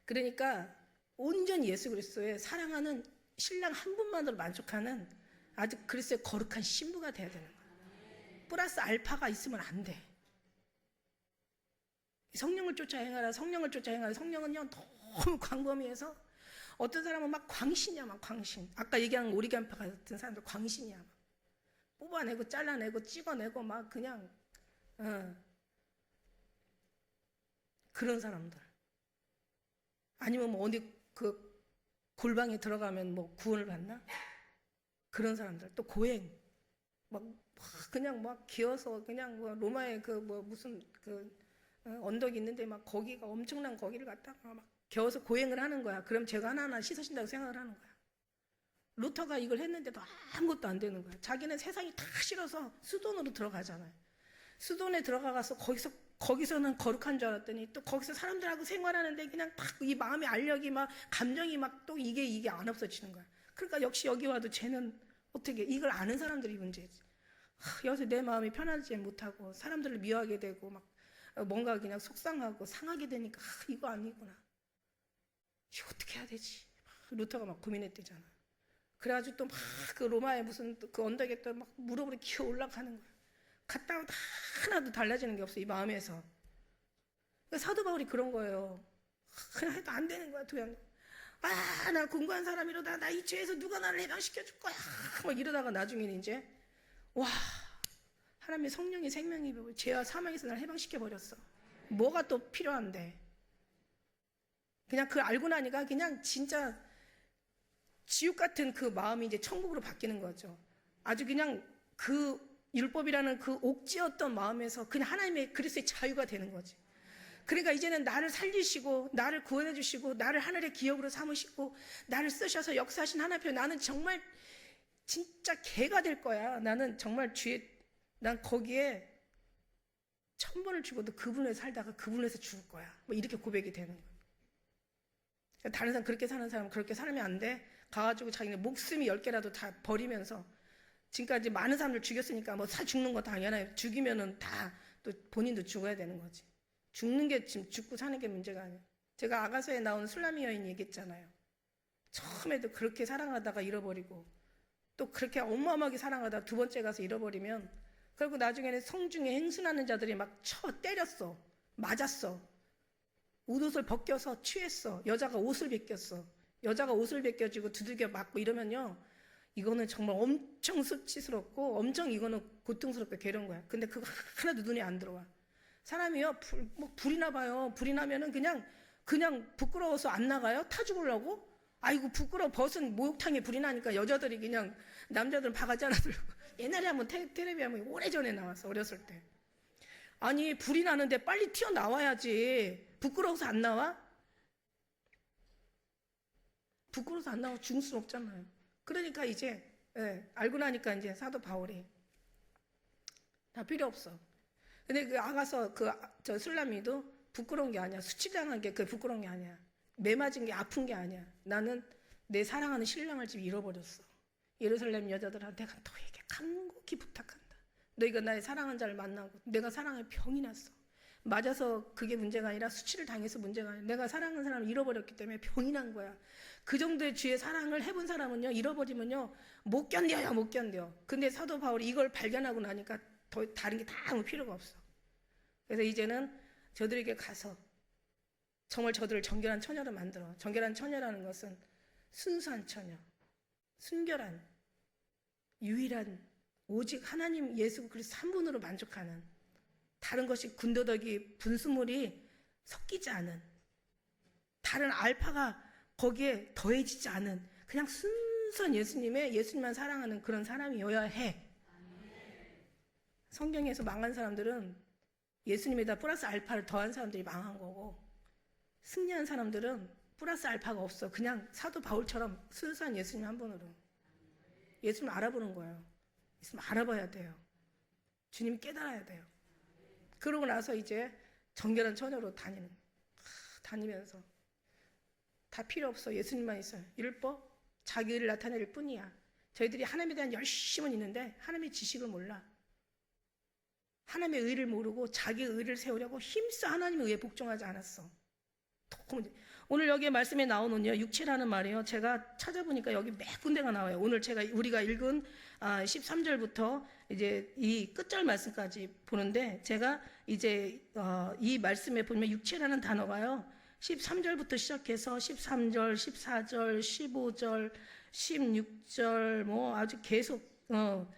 그러니까 온전히 예수 그리스도의 사랑하는 신랑 한 분만으로 만족하는 아주 그리스도의 거룩한 신부가 돼야 되는 거예요. 플러스 알파가 있으면 안 돼. 성령을 쫓아 행하라, 성령을 쫓아 행하라. 성령은요 너무 광범위해서 어떤 사람은 막 광신이야, 막 광신. 아까 얘기한 오리간파 같은 사람들 광신이야. 막 뽑아내고 잘라내고 찍어내고 막 그냥 그런 사람들. 아니면 뭐 어디 그 골방에 들어가면 뭐 구원을 받나? 그런 사람들. 또 고행. 막 그냥 막 기어서 그냥 뭐 로마에 그 뭐 무슨 그 언덕이 있는데 막 거기가 엄청난 거기를 갔다가 막 겨워서 고행을 하는 거야. 그럼 제가 하나하나 씻어신다고 생각을 하는 거야. 루터가 이걸 했는데도 아무것도 안 되는 거야. 자기는 세상이 다 싫어서 수돈으로 들어가잖아요. 수돈에 들어가서 거기서는 거룩한 줄 알았더니 또 거기서 사람들하고 생활하는데 그냥 딱 이 마음의 알력이 막 감정이 막 또 이게 안 없어지는 거야. 그러니까 역시 여기 와도 쟤는 어떻게 이걸 아는 사람들이 문제지. 여기서 내 마음이 편하지 못하고 사람들을 미워하게 되고 막 뭔가 그냥 속상하고 상하게 되니까 이거 아니구나. 이거 어떻게 해야 되지? 루터가 막 고민했대잖아. 그래가지고 또 막 그 로마에 무슨 그 언덕에 또 막 무릎으로 기어 올라가는 거야. 갔다 오면 하나도 달라지는 게 없어, 이 마음에서. 그러니까 사도 바울이 그런 거예요. 그냥 해도 안 되는 거야, 도양. 나 공부한 사람이로다. 나 이 죄에서 누가 나를 해방시켜줄 거야. 막 이러다가 나중에는 이제 와, 하나님의 성령의 생명이 죄와 사망에서 나를 해방시켜버렸어. 뭐가 또 필요한데. 그냥 그 알고 나니까 그냥 진짜 지옥 같은 그 마음이 이제 천국으로 바뀌는 거죠. 아주 그냥 그 율법이라는 그 옥지였던 마음에서 그냥 하나님의 그리스도의 자유가 되는 거지. 그러니까 이제는 나를 살리시고 나를 구원해 주시고 나를 하늘의 기업으로 삼으시고 나를 쓰셔서 역사하신 하나님 앞에 나는 정말 진짜 개가 될 거야. 나는 정말 난 거기에 1000번을 죽어도 그분을 살다가 그분에서 죽을 거야. 뭐 이렇게 고백이 되는 거야. 다른 사람 그렇게 사는 사람은 그렇게 살면 안 돼. 가가지고 자기네 목숨이 10개라도 다 버리면서 지금까지 많은 사람들 죽였으니까 뭐 죽는 거 당연해요. 죽이면은 다 또 본인도 죽어야 되는 거지. 죽는 게 지금 죽고 사는 게 문제가 아니에요. 제가 아가서에 나온 술라미 여인 얘기했잖아요. 처음에도 그렇게 사랑하다가 잃어버리고 또 그렇게 어마어마하게 사랑하다가 두 번째 가서 잃어버리면 그리고 나중에는 성중에 행순하는 자들이 막 때렸어. 맞았어. 옷을 벗겨서 취했어. 여자가 옷을 벗겼어. 여자가 옷을 벗겨지고 두들겨 맞고 이러면요. 이거는 정말 엄청 수치스럽고 엄청 이거는 고통스럽고 괴로운 거야. 근데 그거 하나도 눈에 안 들어와. 사람이요, 불이 나봐요. 불이 나면은 그냥 부끄러워서 안 나가요? 타 죽으려고? 아이고, 부끄러워. 벗은 목욕탕에 불이 나니까 여자들이 그냥 남자들은 바가지 하나 들고. 옛날에 한번 텔레비 하면 오래전에 나왔어, 어렸을 때. 아니, 불이 나는데 빨리 튀어나와야지. 부끄러워서 안 나와? 부끄러워서 안 나와 죽을 순 없잖아요. 그러니까 이제 알고 나니까 이제 사도 바울이 다 필요 없어. 근데 그 아가서 저 술라미도 부끄러운 게 아니야. 수치당한 게 그 부끄러운 게 아니야. 매 맞은 게 아픈 게 아니야. 나는 내 사랑하는 신랑을 지금 잃어버렸어. 예루살렘 여자들한테 내가 너에게 간곡히 부탁한다. 너희가 나의 사랑하는 자를 만나고 내가 사랑의 병이 났어. 맞아서 그게 문제가 아니라 수치를 당해서 문제가 아니라 내가 사랑하는 사람을 잃어버렸기 때문에 병이 난 거야. 그 정도의 주의 사랑을 해본 사람은요, 잃어버리면요 못 견뎌요, 못 견뎌. 근데 사도 바울이 이걸 발견하고 나니까 더 다른 게 다 아무 필요가 없어. 그래서 이제는 저들에게 가서 정말 저들을 정결한 처녀로 만들어. 정결한 처녀라는 것은 순수한 처녀, 순결한, 유일한, 오직 하나님 예수 그리스도 한 분으로 만족하는, 다른 것이 군더더기 분수물이 섞이지 않은, 다른 알파가 거기에 더해지지 않은 그냥 순수한 예수님만 사랑하는 그런 사람이어야 해. 성경에서 망한 사람들은 예수님에다 플러스 알파를 더한 사람들이 망한 거고, 승리한 사람들은 플러스 알파가 없어. 그냥 사도 바울처럼 순수한 예수님 한 분으로 예수님 알아보는 거예요. 예수님 알아봐야 돼요. 주님 깨달아야 돼요. 그러고 나서 이제 정결한 처녀로 다니면서 다 필요 없어. 예수님만 있어요. 율법 자기 의를 나타낼 뿐이야. 저희들이 하나님에 대한 열심은 있는데 하나님의 지식을 몰라. 하나님의 의를 모르고 자기 의를 세우려고 힘써 하나님의 의에 복종하지 않았어. 오늘 여기 말씀에 나오는요, 육체라는 말이요, 제가 찾아보니까 여기 몇 군데가 나와요. 오늘 우리가 읽은 13절부터 이제 이 끝절 말씀까지 보는데, 제가 이제 이 말씀에 보면 육체라는 단어가요, 13절부터 시작해서 13절, 14절, 15절, 16절 뭐 아주 계속 또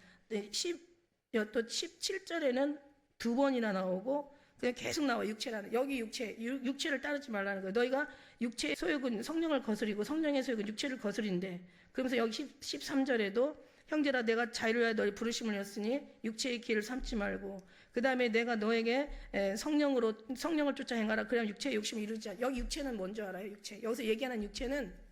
17절에는 두 번이나 나오고 그냥 계속 나와. 육체라는, 여기 육체를 따르지 말라는 거예요. 너희가 육체의 소욕은 성령을 거스리고 성령의 소욕은 육체를 거스린대. 그러면서 여기 13절에도 형제라 내가 자유를 위하여 너희 부르심을 했으니 육체의 길을 삼지 말고, 그 다음에 내가 너에게 성령을 쫓아 행하라. 그러면 육체의 욕심을 이루지 않아. 여기 육체는 뭔지 알아요? 육체. 여기서 얘기하는 육체는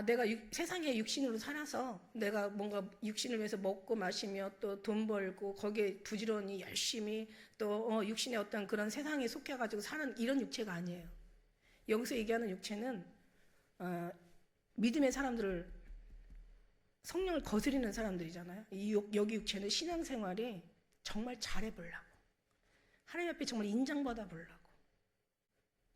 내가 세상에 육신으로 살아서 내가 뭔가 육신을 위해서 먹고 마시며 또 돈 벌고 거기에 부지런히 열심히 또 육신의 어떤 그런 세상에 속해가지고 사는 이런 육체가 아니에요. 여기서 얘기하는 육체는 믿음의 사람들을, 성령을 거스리는 사람들이잖아요. 여기 육체는 신앙생활이 정말 잘해보려고, 하나님 앞에 정말 인정받아 보려고,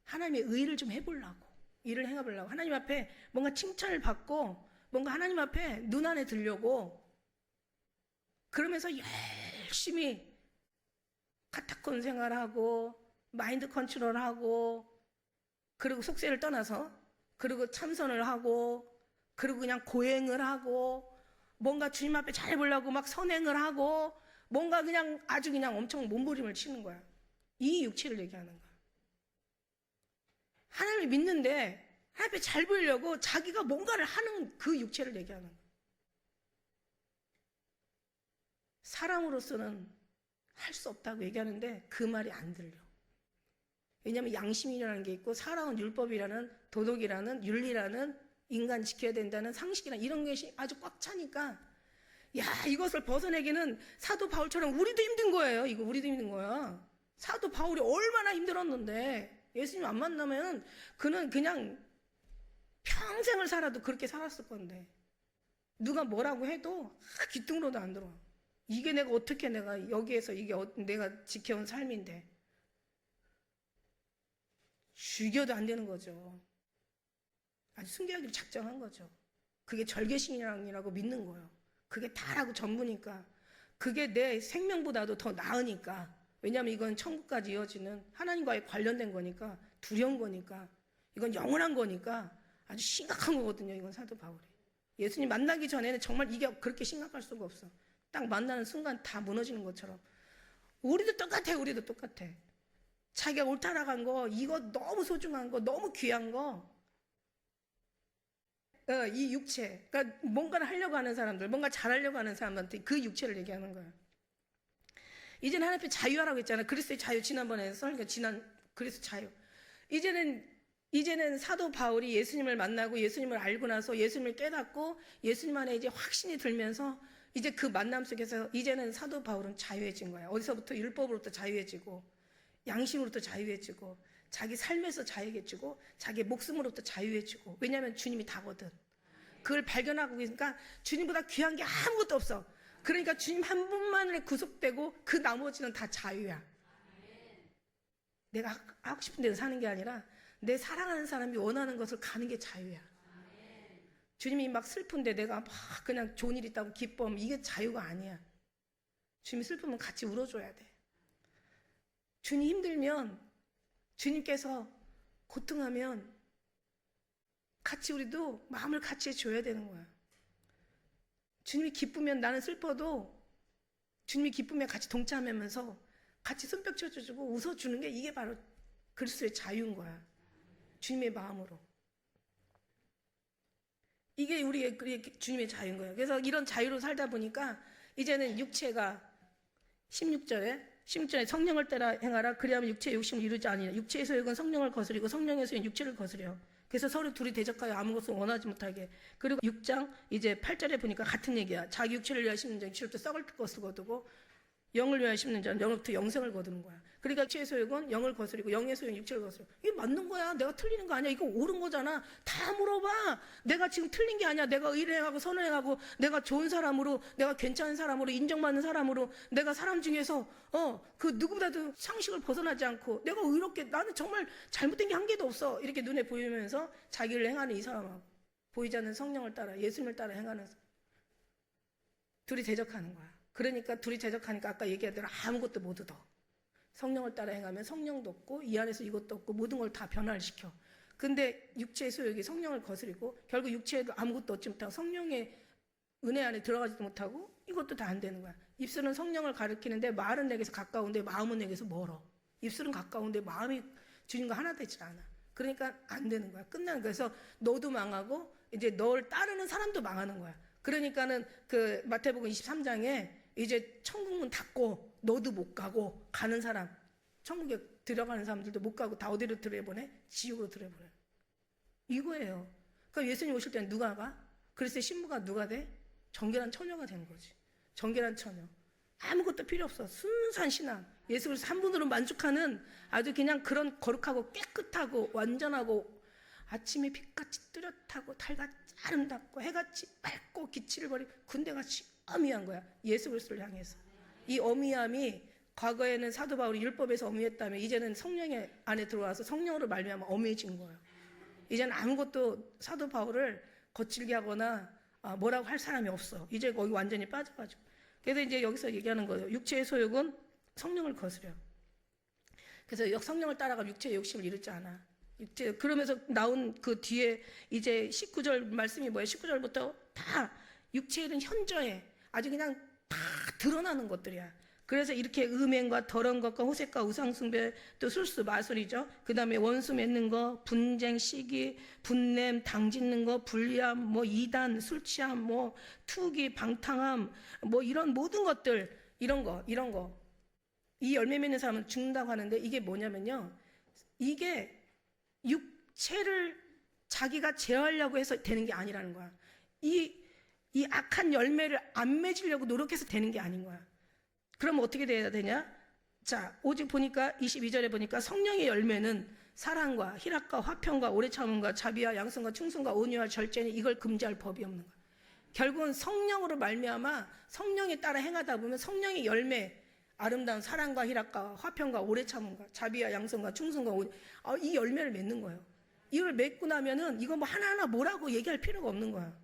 하나님의 의를 좀 해보려고, 일을 행해보려고, 하나님 앞에 뭔가 칭찬을 받고 뭔가 하나님 앞에 눈 안에 들려고, 그러면서 열심히 카타콘 생활하고 마인드 컨트롤하고, 그리고 속세를 떠나서 그리고 참선을 하고, 그리고 그냥 고행을 하고, 뭔가 주님 앞에 잘해보려고 막 선행을 하고, 뭔가 그냥 아주 그냥 엄청 몸부림을 치는 거야. 이 육체를 얘기하는 거야. 하나님을 믿는데 하나님 앞에 잘 보이려고 자기가 뭔가를 하는 그 육체를 얘기하는 거야. 사람으로서는 할 수 없다고 얘기하는데 그 말이 안 들려. 왜냐하면 양심이라는 게 있고, 살아온 율법이라는, 도덕이라는, 윤리라는, 인간 지켜야 된다는 상식이라는 이런 것이 아주 꽉 차니까, 이것을 벗어내기는 사도 바울처럼 우리도 힘든 거예요. 이거 우리도 힘든 거야. 사도 바울이 얼마나 힘들었는데, 예수님 안 만나면 그는 그냥 평생을 살아도 그렇게 살았을 건데, 누가 뭐라고 해도 귀뚱으로도 안 들어. 이게 내가 어떻게 내가 여기에서 이게 내가 지켜온 삶인데 죽여도 안 되는 거죠. 아주 순교하기로 작정한 거죠. 그게 절개신이라고 믿는 거예요. 그게 다라고 전부니까, 그게 내 생명보다도 더 나으니까. 왜냐하면 이건 천국까지 이어지는 하나님과의 관련된 거니까, 두려운 거니까, 이건 영원한 거니까 아주 심각한 거거든요. 이건 사도 바울이. 예수님 만나기 전에는 정말 이게 그렇게 심각할 수가 없어. 딱 만나는 순간 다 무너지는 것처럼. 우리도 똑같아. 자기가 옳다라간 거, 이거 너무 소중한 거, 너무 귀한 거, 이 육체, 그러니까 뭔가를 하려고 하는 사람들, 뭔가 잘하려고 하는 사람한테 그 육체를 얘기하는 거예요. 이제는 하나님 앞에 자유하라고 했잖아요. 그리스도의 자유, 지난번에 그리스도 자유. 이제는 사도 바울이 예수님을 만나고 예수님을 알고 나서 예수님을 깨닫고 예수님 안에 이제 확신이 들면서 이제 그 만남 속에서 이제는 사도 바울은 자유해진 거야. 어디서부터? 율법으로부터 자유해지고, 양심으로부터 자유해지고, 자기 삶에서 자유해지고, 자기 목숨으로부터 자유해지고. 왜냐하면 주님이 다거든. 그걸 발견하고 계니까 주님보다 귀한 게 아무것도 없어. 그러니까 주님 한 분만에 구속되고 그 나머지는 다 자유야. 내가 하고 싶은 대로 사는 게 아니라 내 사랑하는 사람이 원하는 것을 가는 게 자유야. 주님이 막 슬픈데 내가 막 그냥 좋은 일 있다고 기뻐하면 이게 자유가 아니야. 주님이 슬프면 같이 울어줘야 돼. 주님 힘들면, 주님께서 고통하면 같이 우리도 마음을 같이 해줘야 되는 거야. 주님이 기쁘면 나는 슬퍼도 주님이 기쁘면 같이 동참하면서 같이 손뼉 쳐주고 웃어주는 게 이게 바로 그리스도의 자유인 거야. 주님의 마음으로. 이게 우리의 주님의 자유인 거예요. 그래서 이런 자유로 살다 보니까 이제는 육체가 16절에 성령을 따라 행하라. 그리하면 육체의 욕심을 이루지 아니라. 육체의 소욕은 성령을 거스리고 성령의 소욕은 육체를 거스려. 그래서 서로 둘이 대적하여 아무것을 원하지 못하게. 그리고 6장 이제 8절에 보니까 같은 얘기야. 자기 육체를 위하여 심는 자는 육체로부터 썩을 것을 거두고 영을 위하여 심는 자는 영으로부터 영생을 거두는 거야. 그러니까 육체의 소욕은 영을 거스리고 영의 소욕은 육체를 거스려. 이게 맞는 거야. 내가 틀리는 거 아니야. 이거 옳은 거잖아. 다 물어봐. 내가 지금 틀린 게 아니야. 내가 의를 행하고 선을 행하고 내가 좋은 사람으로, 내가 괜찮은 사람으로, 인정받는 사람으로, 내가 사람 중에서 그 누구보다도 상식을 벗어나지 않고 내가 의롭게, 나는 정말 잘못된 게 한 개도 없어, 이렇게 눈에 보이면서 자기를 행하는 이 사람하고 보이지 않는 성령을 따라, 예수님을 따라 행하는 둘이 대적하는 거야. 그러니까 둘이 대적하니까 아까 얘기한 대로 아무것도 못 얻어. 성령을 따라 행하면 성령도 없고 이 안에서 이것도 없고 모든 걸 다 변화를 시켜. 근데 육체의 소욕이 성령을 거스리고 결국 육체에도 아무것도 얻지 못하고 성령의 은혜 안에 들어가지도 못하고 이것도 다 안 되는 거야. 입술은 성령을 가리키는데 말은 내게서 가까운데 마음은 내게서 멀어. 입술은 가까운데 마음이 주님과 하나 되지 않아. 그러니까 안 되는 거야. 끝나는 거야. 그래서 너도 망하고 이제 너를 따르는 사람도 망하는 거야. 그러니까는 그 마태복음 23장에 이제 천국문 닫고 너도 못 가고 가는 사람, 천국에 들어가는 사람들도 못 가고 다 어디로 들여보내? 지옥으로 들여보내. 이거예요. 그러니까 예수님 오실 때는 누가 가? 그리스도의 신부가 누가 돼? 정결한 처녀가 되는 거지. 정결한 처녀. 아무것도 필요 없어. 순수한 신앙. 예수 그리스도 한 분으로 만족하는 아주 그냥 그런 거룩하고 깨끗하고 완전하고 아침에 빛같이 뚜렷하고 달같이 아름답고 해같이 맑고 기치를 버리고 군대같이 어미한 거야. 예수 그리스도를 향해서. 이 어미함이 과거에는 사도 바울이 율법에서 어미했다면 이제는 성령의 안에 들어와서 성령으로 말미암아 어미해진 거예요. 이제는 아무것도 사도 바울을 거칠게 하거나 뭐라고 할 사람이 없어. 이제 거기 완전히 빠져가지고. 그래서 이제 여기서 얘기하는 거예요. 육체의 소욕은 성령을 거스려. 그래서 성령을 따라가면 육체의 욕심을 이루지 않아. 그러면서 나온 그 뒤에 이제 19절 말씀이 뭐예요? 19절부터 다 육체는 현저해. 아주 그냥 다 드러나는 것들이야. 그래서 이렇게 음행과 더러운 것과 호색과 우상숭배, 또 술수 마술이죠. 그 다음에 원수 맺는 거, 분쟁, 시기, 분냄, 당짓는 거, 불리함, 뭐 이단, 술 취함, 뭐 투기, 방탕함, 뭐 이런 모든 것들, 이런 거. 이 열매 맺는 사람은 죽는다고 하는데 이게 뭐냐면요. 이게 육체를 자기가 제어하려고 해서 되는 게 아니라는 거야. 이 악한 열매를 안 맺으려고 노력해서 되는 게 아닌 거야. 그럼 어떻게 돼야 되냐? 자, 오직 보니까 22절에 보니까 성령의 열매는 사랑과 희락과 화평과 오래 참음과 자비와 양선과 충성과 온유와 절제니 이걸 금지할 법이 없는 거야. 결국은 성령으로 말미암아 성령에 따라 행하다 보면 성령의 열매, 아름다운 사랑과 희락과 화평과 오래 참음과 자비와 양선과 충성과 온유, 이 열매를 맺는 거예요. 이걸 맺고 나면은 이거 뭐 하나하나 뭐라고 얘기할 필요가 없는 거야.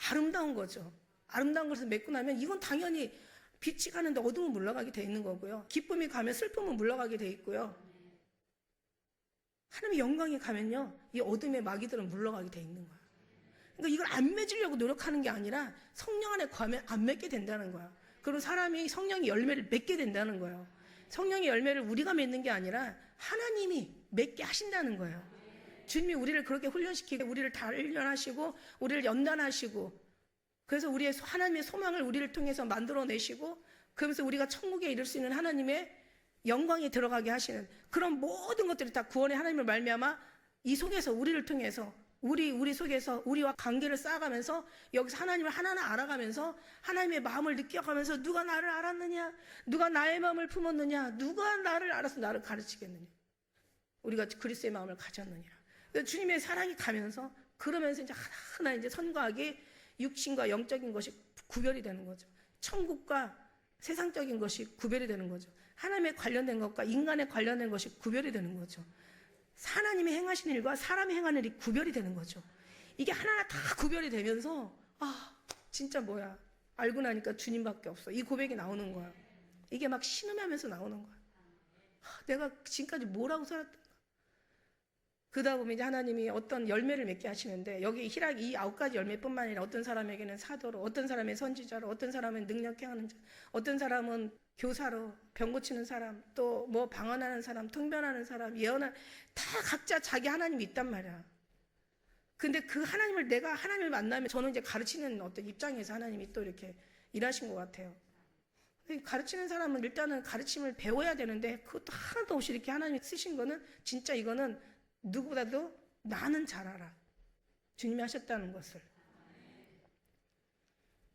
아름다운 거죠. 아름다운 것을 맺고 나면 이건 당연히 빛이 가는데 어둠은 물러가게 돼 있는 거고요. 기쁨이 가면 슬픔은 물러가게 돼 있고요. 하나님의 영광이 가면요, 이 어둠의 마귀들은 물러가게 돼 있는 거야. 그러니까 이걸 안 맺으려고 노력하는 게 아니라 성령 안에 가면 안 맺게 된다는 거야. 그리고 사람이 성령의 열매를 맺게 된다는 거예요. 성령의 열매를 우리가 맺는 게 아니라 하나님이 맺게 하신다는 거예요. 주님이 우리를 그렇게 훈련시키고 우리를 단련하시고 우리를 연단하시고, 그래서 우리의 하나님의 소망을 우리를 통해서 만들어내시고, 그러면서 우리가 천국에 이룰 수 있는 하나님의 영광에 들어가게 하시는 그런 모든 것들이 다 구원의 하나님을 말미암아 이 속에서 우리를 통해서 우리 속에서 우리와 관계를 쌓아가면서 여기서 하나님을 하나하나 알아가면서 하나님의 마음을 느껴가면서 누가 나를 알았느냐, 누가 나의 마음을 품었느냐, 누가 나를 알아서 나를 가르치겠느냐, 우리가 그리스도의 마음을 가졌느냐. 주님의 사랑이 가면서 그러면서 이제 하나하나 이제 선과 악이 육신과 영적인 것이 구별이 되는 거죠. 천국과 세상적인 것이 구별이 되는 거죠. 하나님에 관련된 것과 인간에 관련된 것이 구별이 되는 거죠. 하나님이 행하시는 일과 사람이 행하는 일이 구별이 되는 거죠. 이게 하나하나 다 구별이 되면서 진짜 뭐야, 알고 나니까 주님밖에 없어, 이 고백이 나오는 거야. 이게 막 신음하면서 나오는 거야. 내가 지금까지 뭐라고 살았다. 그러다 보면 이제 하나님이 어떤 열매를 맺게 하시는데, 여기 희락 이 9가지 열매뿐만 아니라 어떤 사람에게는 사도로, 어떤 사람은 선지자로, 어떤 사람은 능력 행하는 자, 어떤 사람은 교사로, 병 고치는 사람, 또 뭐 방언하는 사람, 통변하는 사람, 예언하는, 다 각자 자기 하나님이 있단 말이야. 근데 그 하나님을, 내가 하나님을 만나면 저는 이제 가르치는 어떤 입장에서 하나님이 또 이렇게 일하신 것 같아요. 가르치는 사람은 일단은 가르침을 배워야 되는데 그것도 하나도 없이 이렇게 하나님이 쓰신 거는 진짜 이거는 누구보다도 나는 잘 알아. 주님이 하셨다는 것을.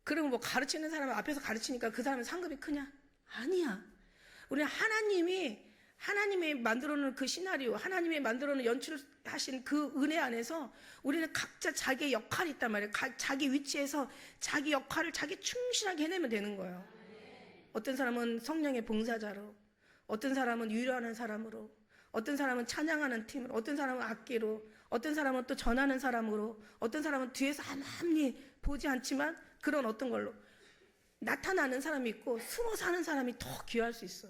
그리고 뭐 가르치는 사람 앞에서 가르치니까 그 사람은 상급이 크냐? 아니야. 우리는 하나님이 만들어놓은 그 시나리오, 하나님이 만들어놓은 연출하신 그 은혜 안에서 우리는 각자 자기의 역할이 있단 말이에요. 자기 위치에서 자기 역할을 자기 충실하게 해내면 되는 거예요. 어떤 사람은 성령의 봉사자로, 어떤 사람은 위로하는 사람으로, 어떤 사람은 찬양하는 팀으로, 어떤 사람은 악기로, 어떤 사람은 또 전하는 사람으로, 어떤 사람은 뒤에서 아무리 보지 않지만 그런 어떤 걸로 나타나는 사람이 있고 숨어 사는 사람이 더 귀할 수 있어.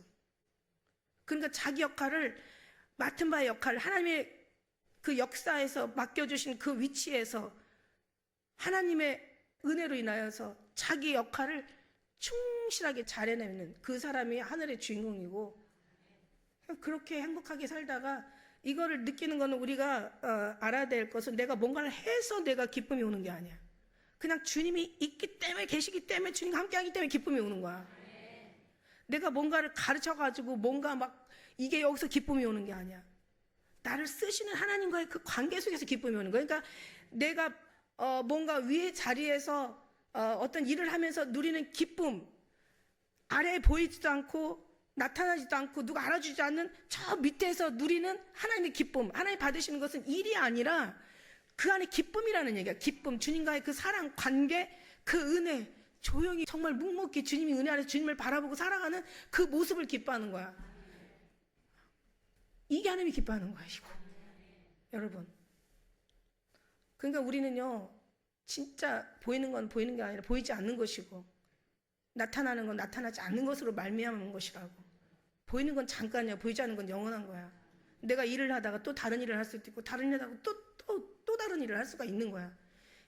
그러니까 자기 역할을, 맡은 바의 역할을 하나님의 그 역사에서 맡겨주신 그 위치에서 하나님의 은혜로 인하여서 자기 역할을 충실하게 잘 해내는 그 사람이 하늘의 주인공이고, 그렇게 행복하게 살다가 이거를 느끼는 거는 우리가 알아야 될 것은 내가 뭔가를 해서 내가 기쁨이 오는 게 아니야. 그냥 주님이 있기 때문에, 계시기 때문에, 주님과 함께 하기 때문에 기쁨이 오는 거야. 내가 뭔가를 가르쳐가지고 뭔가 막 이게 여기서 기쁨이 오는 게 아니야. 나를 쓰시는 하나님과의 그 관계 속에서 기쁨이 오는 거야. 그러니까 내가 뭔가 위의 자리에서 어떤 일을 하면서 누리는 기쁨, 아래에 보이지도 않고 나타나지도 않고 누가 알아주지 않는 저 밑에서 누리는 하나님의 기쁨, 하나님 받으시는 것은 일이 아니라 그 안에 기쁨이라는 얘기야. 기쁨, 주님과의 그 사랑, 관계, 그 은혜, 조용히 정말 묵묵히 주님이 은혜 안에서 주님을 바라보고 살아가는 그 모습을 기뻐하는 거야. 이게 하나님이 기뻐하는 것이고, 여러분. 그러니까 우리는요, 진짜 보이는 건 보이는 게 아니라 보이지 않는 것이고, 나타나는 건 나타나지 않는 것으로 말미암은 것이라고. 보이는 건 잠깐이야. 보이지 않는 건 영원한 거야. 내가 일을 하다가 또 다른 일을 할 수도 있고, 다른 일을 하다가 또 다른 일을 할 수가 있는 거야.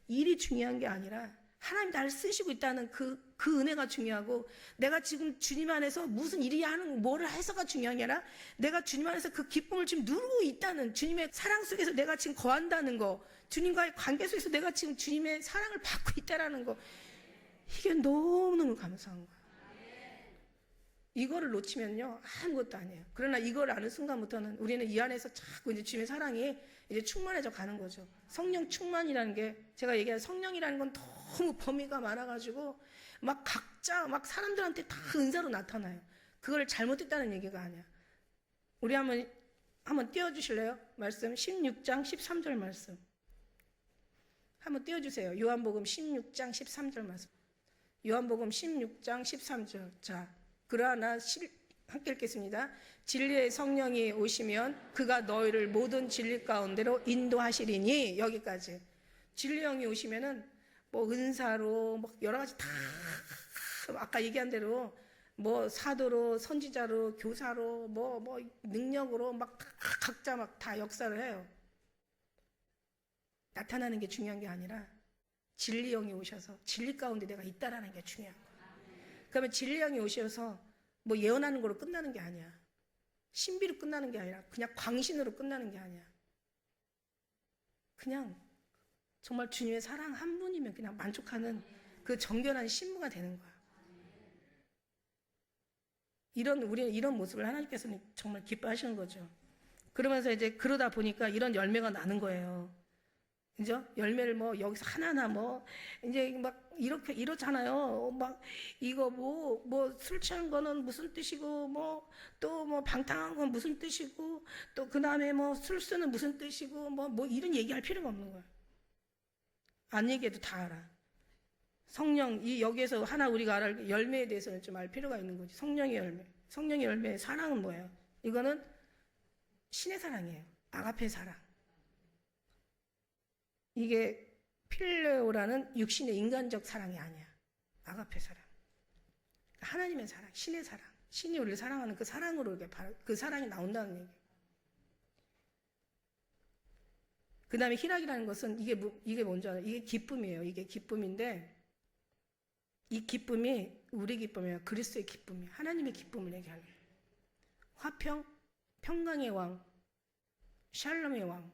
일이 중요한 게 아니라 하나님 나를 쓰시고 있다는 그 은혜가 중요하고, 내가 지금 주님 안에서 무슨 일이 하는, 뭐를 해서가 중요한 게 아니라 내가 주님 안에서 그 기쁨을 지금 누르고 있다는, 주님의 사랑 속에서 내가 지금 거한다는 거, 주님과의 관계 속에서 내가 지금 주님의 사랑을 받고 있다라는 거, 이게 너무너무 감사한 거야. 이거를 놓치면요 아무것도 아니에요. 그러나 이걸 아는 순간부터는 우리는 이 안에서 자꾸 이제 주님의 사랑이 이제 충만해져 가는 거죠. 성령 충만이라는 게, 제가 얘기한 성령이라는 건 너무 범위가 많아가지고 막 각자 막 사람들한테 다 은사로 나타나요. 그걸 잘못했다는 얘기가 아니야. 우리 한번 띄워주실래요? 말씀 16장 13절 말씀 한번 띄워주세요. 요한복음 16장 13절 말씀. 요한복음 16장 13절. 자, 그러나 함께 읽겠습니다. 진리의 성령이 오시면 그가 너희를 모든 진리 가운데로 인도하시리니. 여기까지. 진리의 영이 오시면은 뭐 은사로 뭐 여러 가지 다 아까 얘기한 대로 뭐 사도로, 선지자로, 교사로, 뭐 능력으로 막 각자 막 다 역사를 해요. 나타나는 게 중요한 게 아니라 진리 영이 오셔서 진리 가운데 내가 있다라는 게 중요한 거야. 그러면 진리 영이 오셔서 뭐 예언하는 거로 끝나는 게 아니야. 신비로 끝나는 게 아니라 그냥 광신으로 끝나는 게 아니야. 그냥 정말 주님의 사랑 한 분이면 그냥 만족하는 그 정결한 신부가 되는 거야. 우리는 이런 모습을 하나님께서는 정말 기뻐하시는 거죠. 그러면서 이제 그러다 보니까 이런 열매가 나는 거예요. 그죠? 열매를 뭐 여기서 하나하나 뭐 이제 막 이렇잖아요. 막 이거 뭐 술 취한 거는 무슨 뜻이고, 뭐 또 뭐 방탕한 건 무슨 뜻이고, 또 그 다음에 뭐 술수는 무슨 뜻이고, 뭐 이런 얘기할 필요가 없는 거야. 안 얘기해도 다 알아. 성령, 여기에서 하나 우리가 알아야 열매에 대해서는 좀 알 필요가 있는 거지. 성령의 열매. 성령의 열매의 사랑은 뭐예요? 이거는 신의 사랑이에요. 아가페 사랑. 이게 필레오라는 육신의 인간적 사랑이 아니야. 아가페 사랑. 하나님의 사랑, 신의 사랑. 신이 우리를 사랑하는 그 사랑으로 그 사랑이 나온다는 얘기예요. 그 다음에 희락이라는 것은 이게 뭔지 알아요? 이게 기쁨이에요. 이게 기쁨인데 이 기쁨이 우리 기쁨이에요. 그리스도의 기쁨이에요. 하나님의 기쁨을 얘기하는 거예요. 화평, 평강의 왕, 샬롬의 왕.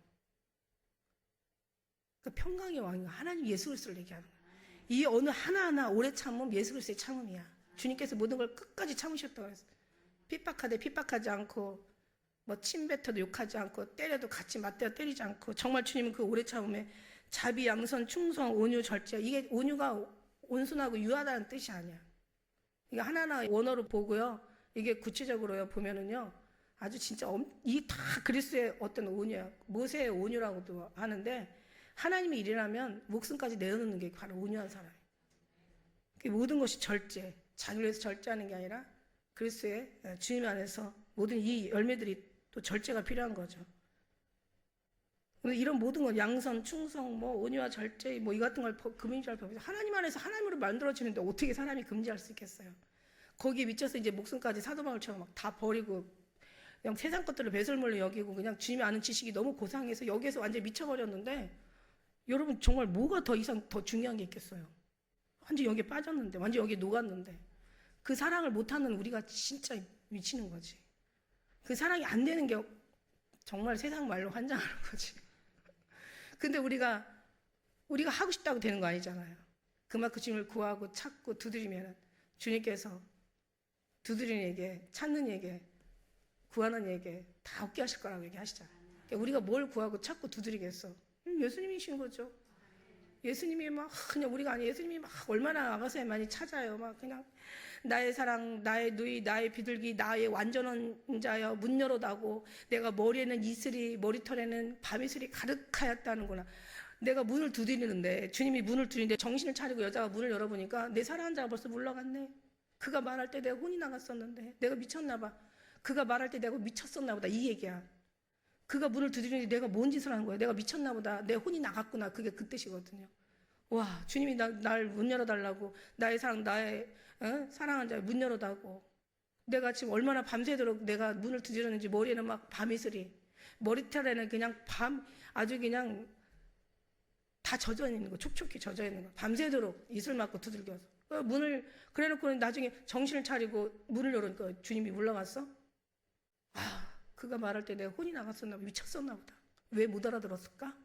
그 평강의 왕이 하나님 예수 그리스도를 얘기하는 거예요. 이 어느 하나하나 오래 참으면 예수 그리스도의 참음이야. 주님께서 모든 걸 끝까지 참으셨다고 했어요. 핍박하되 핍박하지 않고 뭐 침뱉어도 욕하지 않고 때려도 같이 맞대어 때리지 않고 정말 주님은 그 오래 참음에 자비, 양선, 충성, 온유, 절제. 이게 온유가 온순하고 유하다는 뜻이 아니야. 이게 하나하나 원어로 보고요. 이게 구체적으로요 보면은요 아주 진짜 이 다 그리스도의 어떤 온유야. 모세의 온유라고도 하는데 하나님의 일이라면 목숨까지 내어놓는 게 바로 온유한 사람이에요. 모든 것이 절제, 자기를 위해서 절제하는 게 아니라 그리스도의 주님 안에서 모든 이 열매들이 또 절제가 필요한 거죠. 이런 모든 것, 양선, 충성, 뭐 온유와 절제, 뭐 이 같은 걸 금지할 법이죠. 하나님 안에서 하나님으로 만들어지는데 어떻게 사람이 금지할 수 있겠어요? 거기에 미쳐서 이제 목숨까지 사도바울처럼 막 다 버리고 그냥 세상 것들을 배설물로 여기고 그냥 주님이 아는 지식이 너무 고상해서 여기에서 완전히 미쳐버렸는데 여러분 정말 뭐가 더 이상 더 중요한 게 있겠어요? 완전 여기에 빠졌는데, 완전 여기에 녹았는데 그 사랑을 못하는 우리가 진짜 미치는 거지. 그 사랑이 안 되는 게 정말 세상 말로 환장하는 거지. 근데 우리가 하고 싶다고 되는 거 아니잖아요. 그만큼 주님을 구하고 찾고 두드리면 주님께서 두드리는 얘기, 찾는 얘기, 구하는 얘기 다 얻게 하실 거라고 얘기하시잖아요. 그러니까 우리가 뭘 구하고 찾고 두드리겠어? 예수님이신 거죠. 예수님이 막 그냥 우리가 아니 예수님이 막 얼마나 아가서에 많이 찾아요. 막 그냥 나의 사랑, 나의 누이, 나의 비둘기, 나의 완전한 자여 문 열어다고 내가 머리에는 이슬이 머리털에는 밤이슬이 가득하였다는구나. 내가 문을 두드리는데 주님이 문을 두드리는데 정신을 차리고 여자가 문을 열어보니까 내 사랑하는 자가 벌써 물러갔네. 그가 말할 때 내가 혼이 나갔었는데 내가 미쳤나 봐. 그가 말할 때 내가 미쳤었나 보다 이 얘기야. 그가 문을 두드리는데 내가 뭔 짓을 한 거야. 내가 미쳤나 보다. 내 혼이 나갔구나. 그게 그 뜻이거든요. 와, 주님이 날 문 열어달라고 나의 사랑, 나의 사랑하는 자 문 열어달라고 내가 지금 얼마나 밤새도록 내가 문을 두드렸는지 머리에는 막 밤이슬이 머리털에는 그냥 아주 그냥 다 젖어 있는 거, 촉촉히 젖어 있는 거. 밤새도록 이슬 맞고 두들겨서 문을 그래놓고 나중에 정신을 차리고 문을 열으니까 주님이 물러갔어. 아, 그가 말할 때 내가 혼이 나갔었나 보다. 미쳤었나 보다. 왜 못 알아들었을까?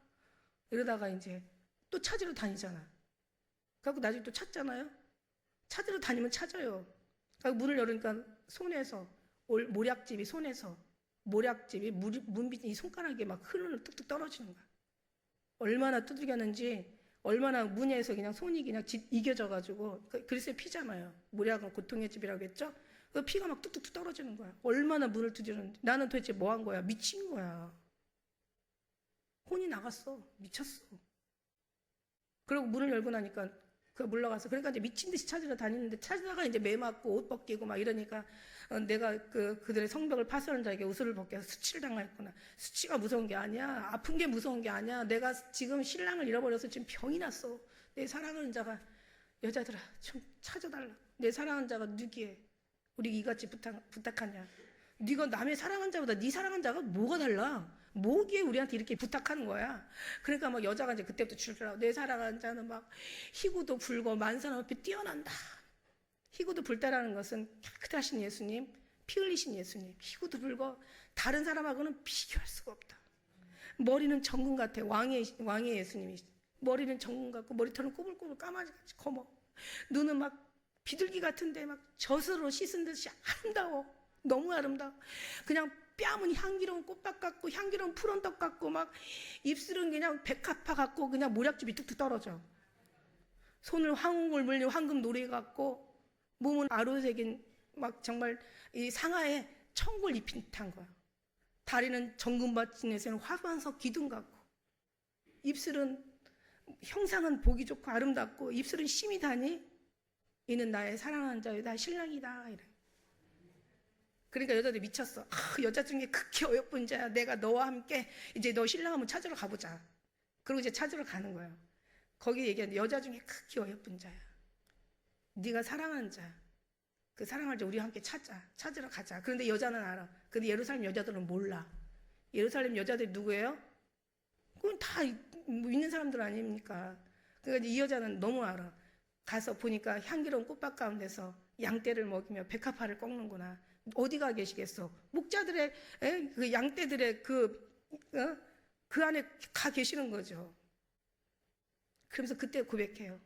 이러다가 이제 또 찾으러 다니잖아. 그래갖고 나중에 또 찾잖아요. 찾으러 다니면 찾아요. 그래서 문을 열으니까 손에서 모략집이 손에서 모략집이 문빛이 이 손가락에 막 흐르는 뚝뚝 떨어지는 거야. 얼마나 두들겼는지 얼마나 문에서 그냥 손이 그냥 이겨져가지고 그리스도의 피잖아요. 모략은 고통의 집이라고 했죠. 그 피가 막 뚝뚝 떨어지는 거야. 얼마나 문을 두드렸는지. 나는 도대체 뭐 한 거야? 미친 거야. 혼이 나갔어. 미쳤어. 그리고 문을 열고 나니까 그 물러가서 그러니까 이제 미친 듯이 찾으러 다니는데 찾다가 이제 매 맞고 옷 벗기고 막 이러니까 내가 그들의 성벽을 파수하는 자에게 옷을 벗겨서 수치를 당하였구나. 수치가 무서운 게 아니야. 아픈 게 무서운 게 아니야. 내가 지금 신랑을 잃어버려서 지금 병이 났어. 내 사랑하는 자가 여자들아 좀 찾아달라. 내 사랑하는 자가 누구에 우리 이같이 부탁하냐. 네가 남의 사랑한 자보다 네 사랑한 자가 뭐가 달라? 뭐기에 우리한테 이렇게 부탁하는 거야? 그러니까 막 여자가 이제 그때부터 출발하고 내 사랑하는 자는 막 희구도 불고 만사람 앞에 뛰어난다. 희구도 불다라는 것은 깨끗하신 예수님, 피 흘리신 예수님, 희구도 불고 다른 사람하고는 비교할 수가 없다. 머리는 정금 같아. 왕의 예수님이시. 머리는 정금 같고 머리털은 꼬불꼬불 까마귀같이 검어. 눈은 막 비둘기 같은데 막 젖으로 씻은 듯이 아름다워. 너무 아름다워. 그냥 뺨은 향기로운 꽃밭 같고 향기로운 푸른 떡 같고 막 입술은 그냥 백합화 같고 그냥 모략즙이 뚝뚝 떨어져. 손을 황금을 물린 황금 노래 같고 몸은 아로색인 막 정말 이 상하에 청골 입힌 듯한 거야. 다리는 정금밭에서는 화관석 기둥 같고 입술은 형상은 보기 좋고 아름답고 입술은 심이 다니 이는 나의 사랑하는 자요 나 신랑이다 이래. 그러니까 여자들이 미쳤어. 여자 중에 극히 어여쁜 자야. 내가 너와 함께 이제 너 신랑 한번 찾으러 가보자. 그리고 이제 찾으러 가는 거예요. 거기 얘기하는데 여자 중에 극히 어여쁜 자야. 네가 사랑하는 자. 그 사랑할 자 우리 함께 찾으러 가자. 그런데 여자는 알아. 근데 예루살렘 여자들은 몰라. 예루살렘 여자들이 누구예요? 그건 다 있는 사람들 아닙니까? 그러니까 이 여자는 너무 알아. 가서 보니까 향기로운 꽃밭 가운데서 양떼를 먹이며 백합화를 꺾는구나. 어디가 계시겠어? 목자들의 그 양떼들의 그 안에 가 계시는 거죠. 그러면서 그때 고백해요.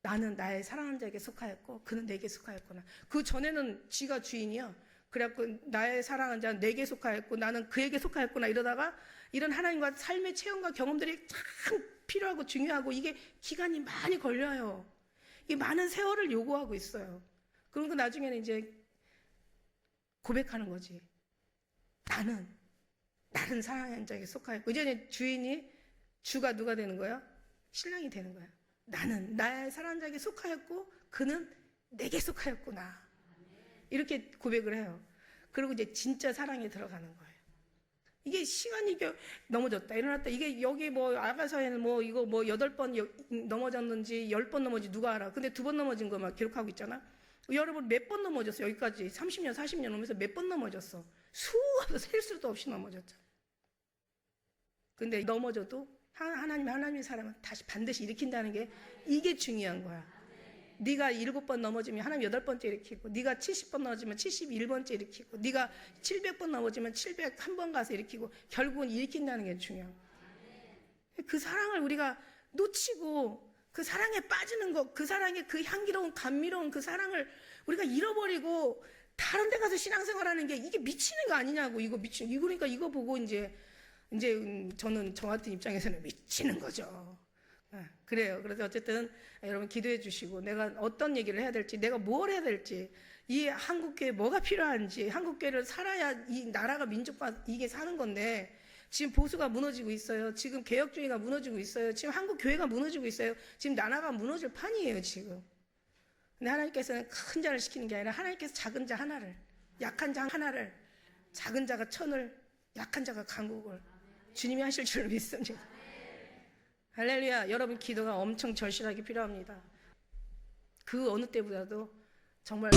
나는 나의 사랑하는 자에게 속하였고 그는 내게 속하였구나. 그 전에는 지가 주인이야. 그래갖고 나의 사랑하는 자는 내게 속하였고 나는 그에게 속하였구나 이러다가 이런 하나님과 삶의 체험과 경험들이 참 필요하고 중요하고 이게 기간이 많이 걸려요. 이 많은 세월을 요구하고 있어요. 그러고 나중에는 이제 고백하는 거지. 나는 사랑하는 자에게 속하였고 이제 주인이 주가 누가 되는 거야? 신랑이 되는 거야. 나는 나의 사랑하는 자에게 속하였고 그는 내게 속하였구나. 이렇게 고백을 해요. 그리고 이제 진짜 사랑에 들어가는 거예요. 이게 시간이 넘어졌다 일어났다 이게 여기 뭐 아가서에는 뭐 이거 뭐 8번 넘어졌는지 10번 넘어지 누가 알아. 근데 2번 넘어진 거 막 기록하고 있잖아. 여러분 몇 번 넘어졌어. 여기까지 30년 40년 오면서 몇 번 넘어졌어. 수없이 셀 수도 없이 넘어졌죠. 근데 넘어져도 하나님의 사람은 다시 반드시 일으킨다는 게 이게 중요한 거야. 네가 7번 넘어지면 하나님 8번째 일으키고, 네가 70번 넘어지면 71번째 일으키고, 네가 700번 넘어지면 701번 가서 일으키고, 결국은 일으킨다는 게 중요한 거야. 그 사랑을 우리가 놓치고 그 사랑에 빠지는 것, 그 사랑의 그 향기로운 감미로운 그 사랑을 우리가 잃어버리고 다른 데 가서 신앙생활하는 게 이게 미치는 거 아니냐고. 그러니까 이거 보고 이제 저는 저 같은 입장에서는 미치는 거죠. 그래요. 그래서 어쨌든 여러분 기도해 주시고 내가 어떤 얘기를 해야 될지, 내가 뭘 해야 될지, 이 한국교회 뭐가 필요한지, 한국교회를 살아야 이 나라가 민족과 이게 사는 건데 지금 보수가 무너지고 있어요. 지금 개혁주의가 무너지고 있어요. 지금 한국교회가 무너지고 있어요. 지금 나라가 무너질 판이에요 지금. 근데 하나님께서는 큰 자를 시키는 게 아니라 하나님께서 작은 자 하나를, 약한 자 하나를, 작은 자가 천을, 약한 자가 강국을 주님이 하실 줄 믿습니다. 할렐루야. 여러분 기도가 엄청 절실하게 필요합니다. 그 어느 때보다도 정말